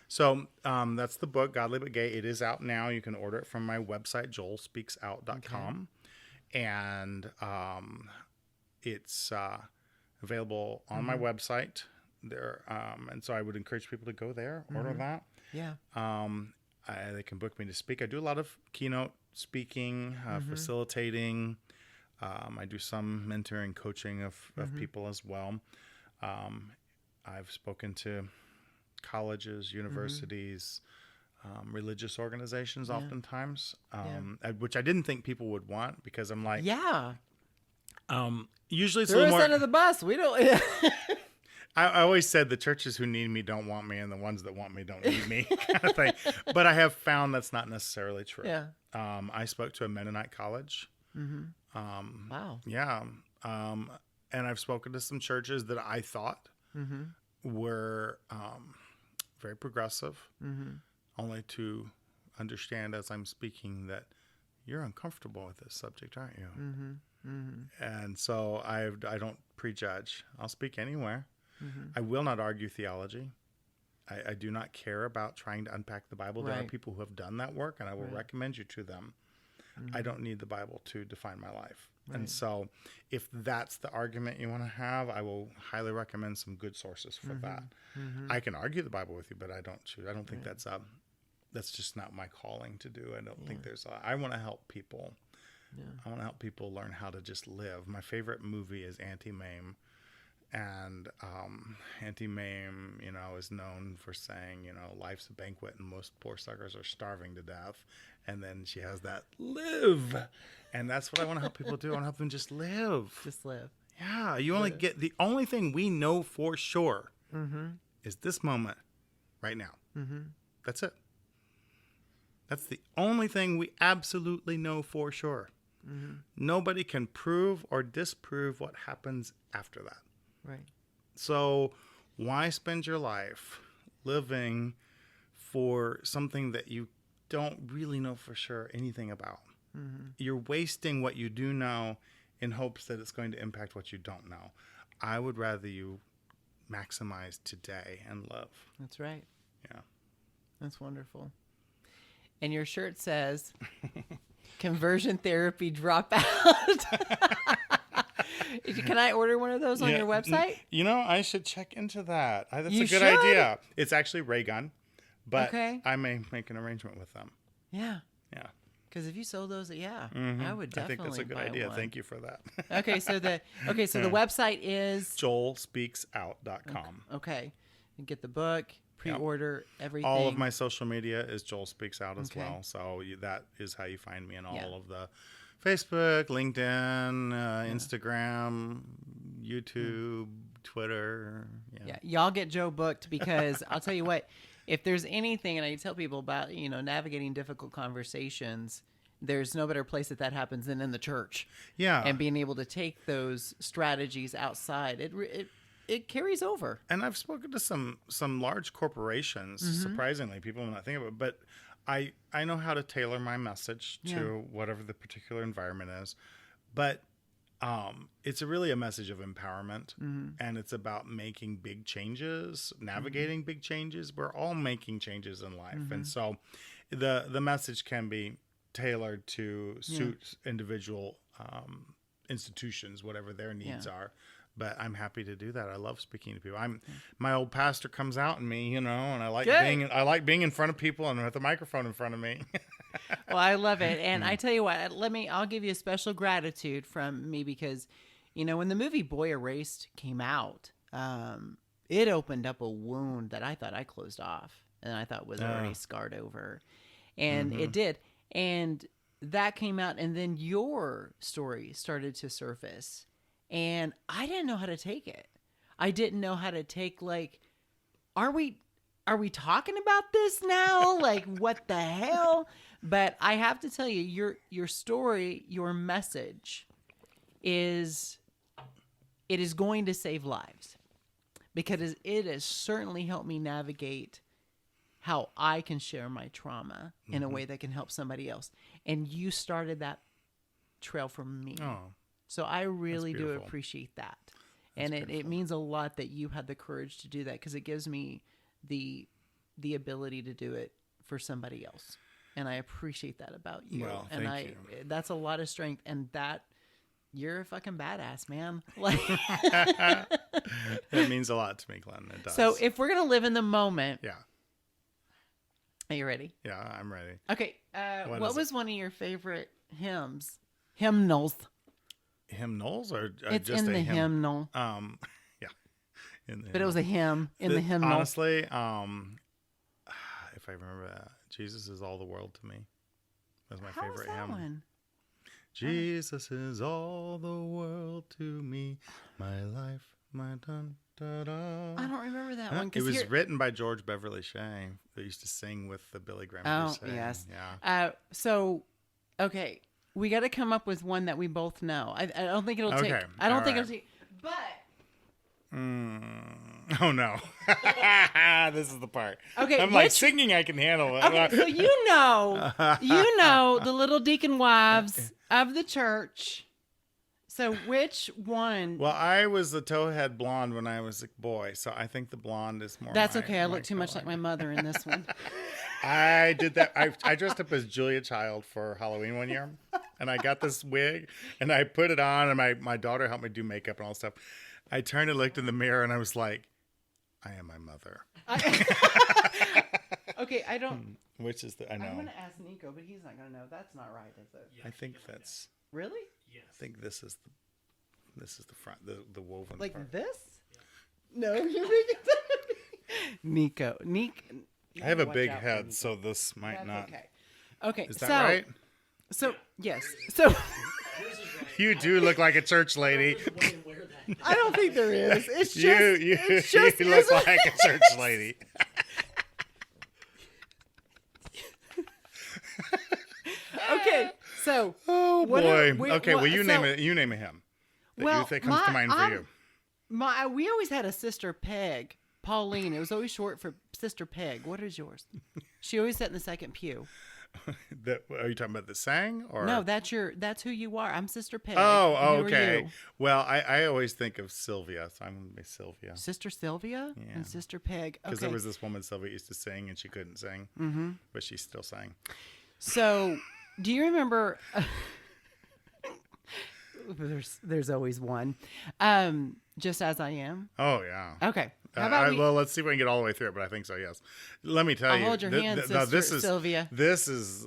So that's the book, Godly but Gay. It is out now. You can order it from my website, joelspeaksout.com. And it's available on my website there. And so I would encourage people to go there, order that. Yeah. They can book me to speak. I do a lot of keynote speaking, facilitating. I do some mentoring, coaching of people as well. I've spoken to colleges, universities, religious organizations oftentimes, which I didn't think people would want, because I'm like, usually it's a Throw little us more. under the bus. We don't. I always said the churches who need me don't want me, and the ones that want me don't need me, kind of thing. But I have found that's not necessarily true. Yeah. I spoke to a Mennonite college. Wow. Yeah. And I've spoken to some churches that I thought were very progressive, only to understand as I'm speaking that you're uncomfortable with this subject, aren't you? And so I don't prejudge. I'll speak anywhere. I will not argue theology. I do not care about trying to unpack the Bible. There are Right. people who have done that work, and I will recommend you to them. I don't need the Bible to define my life. And so if that's the argument you want to have, I will highly recommend some good sources for that. I can argue the Bible with you, but I don't choose. I don't think that's just not my calling to do. I don't think I want to help people. Yeah. I want to help people learn how to just live. My favorite movie is Anti-Mame. And Anti-Mame, is known for saying, life's a banquet and most poor suckers are starving to death. And then she has that live. And that's what I want to help people do. I want to help them just live. Just live. Yeah. You only get the only thing we know for sure is this moment right now. That's it. That's the only thing we absolutely know for sure. Nobody can prove or disprove what happens after that. Right. So why spend your life living for something that you don't really know for sure anything about? You're wasting what you do know in hopes that it's going to impact what you don't know. I would rather you maximize today and live. That's right. Yeah. That's wonderful. And your shirt says, conversion therapy dropout. Can I order one of those on your website? I should check into that. That's You a good should. idea. It's actually Ray Gun, but Okay. I may make an arrangement with them. Yeah. Yeah. Because if you sold those, I would definitely I think that's a good buy idea. one. Thank you for that. Okay, so the website is JoelSpeaksOut.com. okay. You get the book, pre-order everything. All of my social media is Joel Speaks Out as Okay. well. So that is how you find me in all of the Facebook, LinkedIn, Instagram, YouTube, Twitter. Yeah, y'all get Joe booked because I'll tell you what, if there's anything, and I tell people about, navigating difficult conversations, there's no better place that happens than in the church. Yeah. And being able to take those strategies outside, it carries over. And I've spoken to some large corporations, surprisingly, people may not think of it, but I know how to tailor my message to whatever the particular environment is. But it's really a message of empowerment, and it's about making big changes, navigating big changes. We're all making changes in life. And so the message can be tailored to suit individual institutions, whatever their needs are. But I'm happy to do that. I love speaking to people. My old pastor comes out in me, and I like being in front of people and with a microphone in front of me. Well, I love it. And I tell you what, I'll give you a special gratitude from me because, when the movie Boy Erased came out, it opened up a wound that I thought I closed off and I thought was already scarred over. And it did. And that came out, and then your story started to surface. And I didn't know how to take it. I didn't know how to take, are we talking about this now? Like, what the hell? But I have to tell you, your story, your message is going to save lives, because it has certainly helped me navigate how I can share my trauma in a way that can help somebody else. And you started that trail for me. Oh. So I really do beautiful. appreciate that. That's And it means a lot that you had the courage to do that, because it gives me the ability to do it for somebody else. And I appreciate that about you. Well, and thank you. That's a lot of strength, and that you're a fucking badass, man. Like That means a lot to me, Glenn. It does. So if we're going to live in the moment. Yeah. Are you ready? Yeah, I'm ready. Okay. What was it? one of your favorite hymns? Hymnals. Hymnals or It's just in a the hymn? hymnal. Yeah. But it was a hymn in the hymnal. Honestly, if I remember that, Jesus is all the world to me. That's my How was favorite that hymn. one? Jesus is all the world to me, my life, my dun da da. I don't remember that Huh? one. It was written by George Beverly Shea. They used to sing with the Billy Graham Oh, Crusade. yes. Yeah. Okay, we got to come up with one that we both know. I don't think it'll take. Okay, I don't all think right. it'll take. But Oh no! This is the part. Okay, I'm like singing. I can handle it. okay, so you know the little deacon wives of the church. So which one? Well, I was the towhead blonde when I was a boy, so I think the blonde is more. That's my- okay. I my look too much color. like my mother in this one. I did that. I dressed up as Julia Child for Halloween one year, and I got this wig, and I put it on, and my daughter helped me do makeup and all that stuff. I turned and looked in the mirror, and I was like, I am my mother. Okay, I don't. Which is I know. I'm gonna ask Nico, but he's not gonna know. That's not right, is it? I think that's. Really? Yes. I think this is the front, the woven Like part. this? No, you're making Nico. I have a watch big out for head, Nico. so this might That's not. okay. Okay, Is that so, right? So yes, so Yours is right. You do look like a church lady. Whoever wouldn't wear that. I don't think there is. It's just You it's just you look it's- like a church lady. Okay, so Oh What boy. are- we- Okay, well what- you so- name it. You name a hymn that you think comes to mind for you. we always had a sister Peg, Pauline. It was always short for Sister Peg. What is yours? She always sat in the second pew. Are you talking about that sang or No, that's who you are. I'm Sister Peg. Oh, Who are okay. you? Well, I always think of Sylvia, so I'm gonna be Sylvia Sister Sylvia Yeah. and Sister Peg. because Okay. there was this woman Sylvia used to sing and she couldn't sing, but she still sang. So, do you remember? There's always one. Just as I am. Oh yeah. Okay. How about we? Well, let's see if we can get all the way through it, but I think so. Yes. Let me tell I'll you. hold your hand, no, this Sister is Sylvia. This is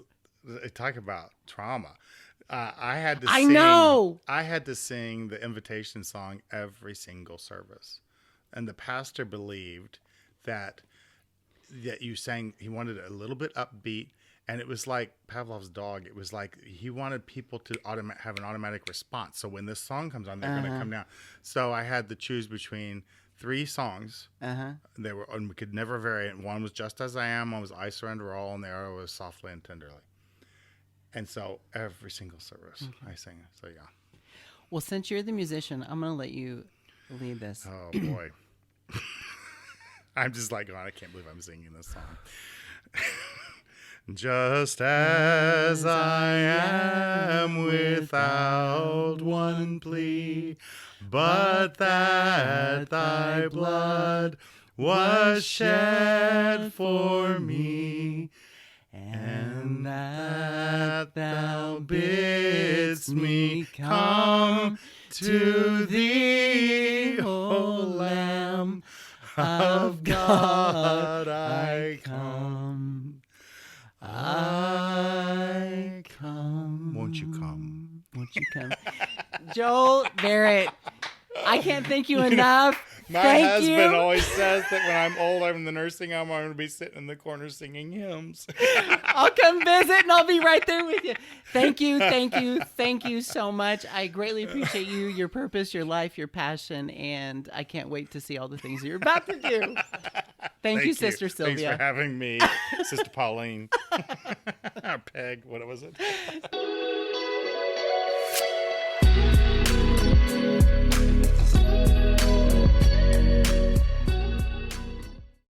talk about trauma. I had to. I sing, know. I had to sing the invitation song every single service, and the pastor believed that you sang. He wanted it a little bit upbeat. And it was like Pavlov's dog. It was like he wanted people to have an automatic response. So when this song comes on, they're going to come down. So I had to choose between 3 songs. They were, and we could never vary it. One was Just As I Am. One was I Surrender All. And the other was Softly and Tenderly. And so every single service I sing it. So yeah. Well, since you're the musician, I'm gonna let you lead this. Oh boy. I'm just like, God, I can't believe I'm singing this song. Just as I am without one plea, but that thy blood was shed for me, and that thou bidst me come to thee, O Lamb of God, I come. I come. Won't you come? Won't you come? Joel Barrett, I can't thank you enough. My Thank husband you. always says that when I'm old, I'm in the nursing home, I'm going to be sitting in the corner singing hymns. I'll come visit and I'll be right there with you. Thank you, thank you, thank you so much. I greatly appreciate you, your purpose, your life, your passion, and I can't wait to see all the things you're about to do. Thank you, Sister Thanks Sylvia. for having me, Sister Pauline. Peg, what was it?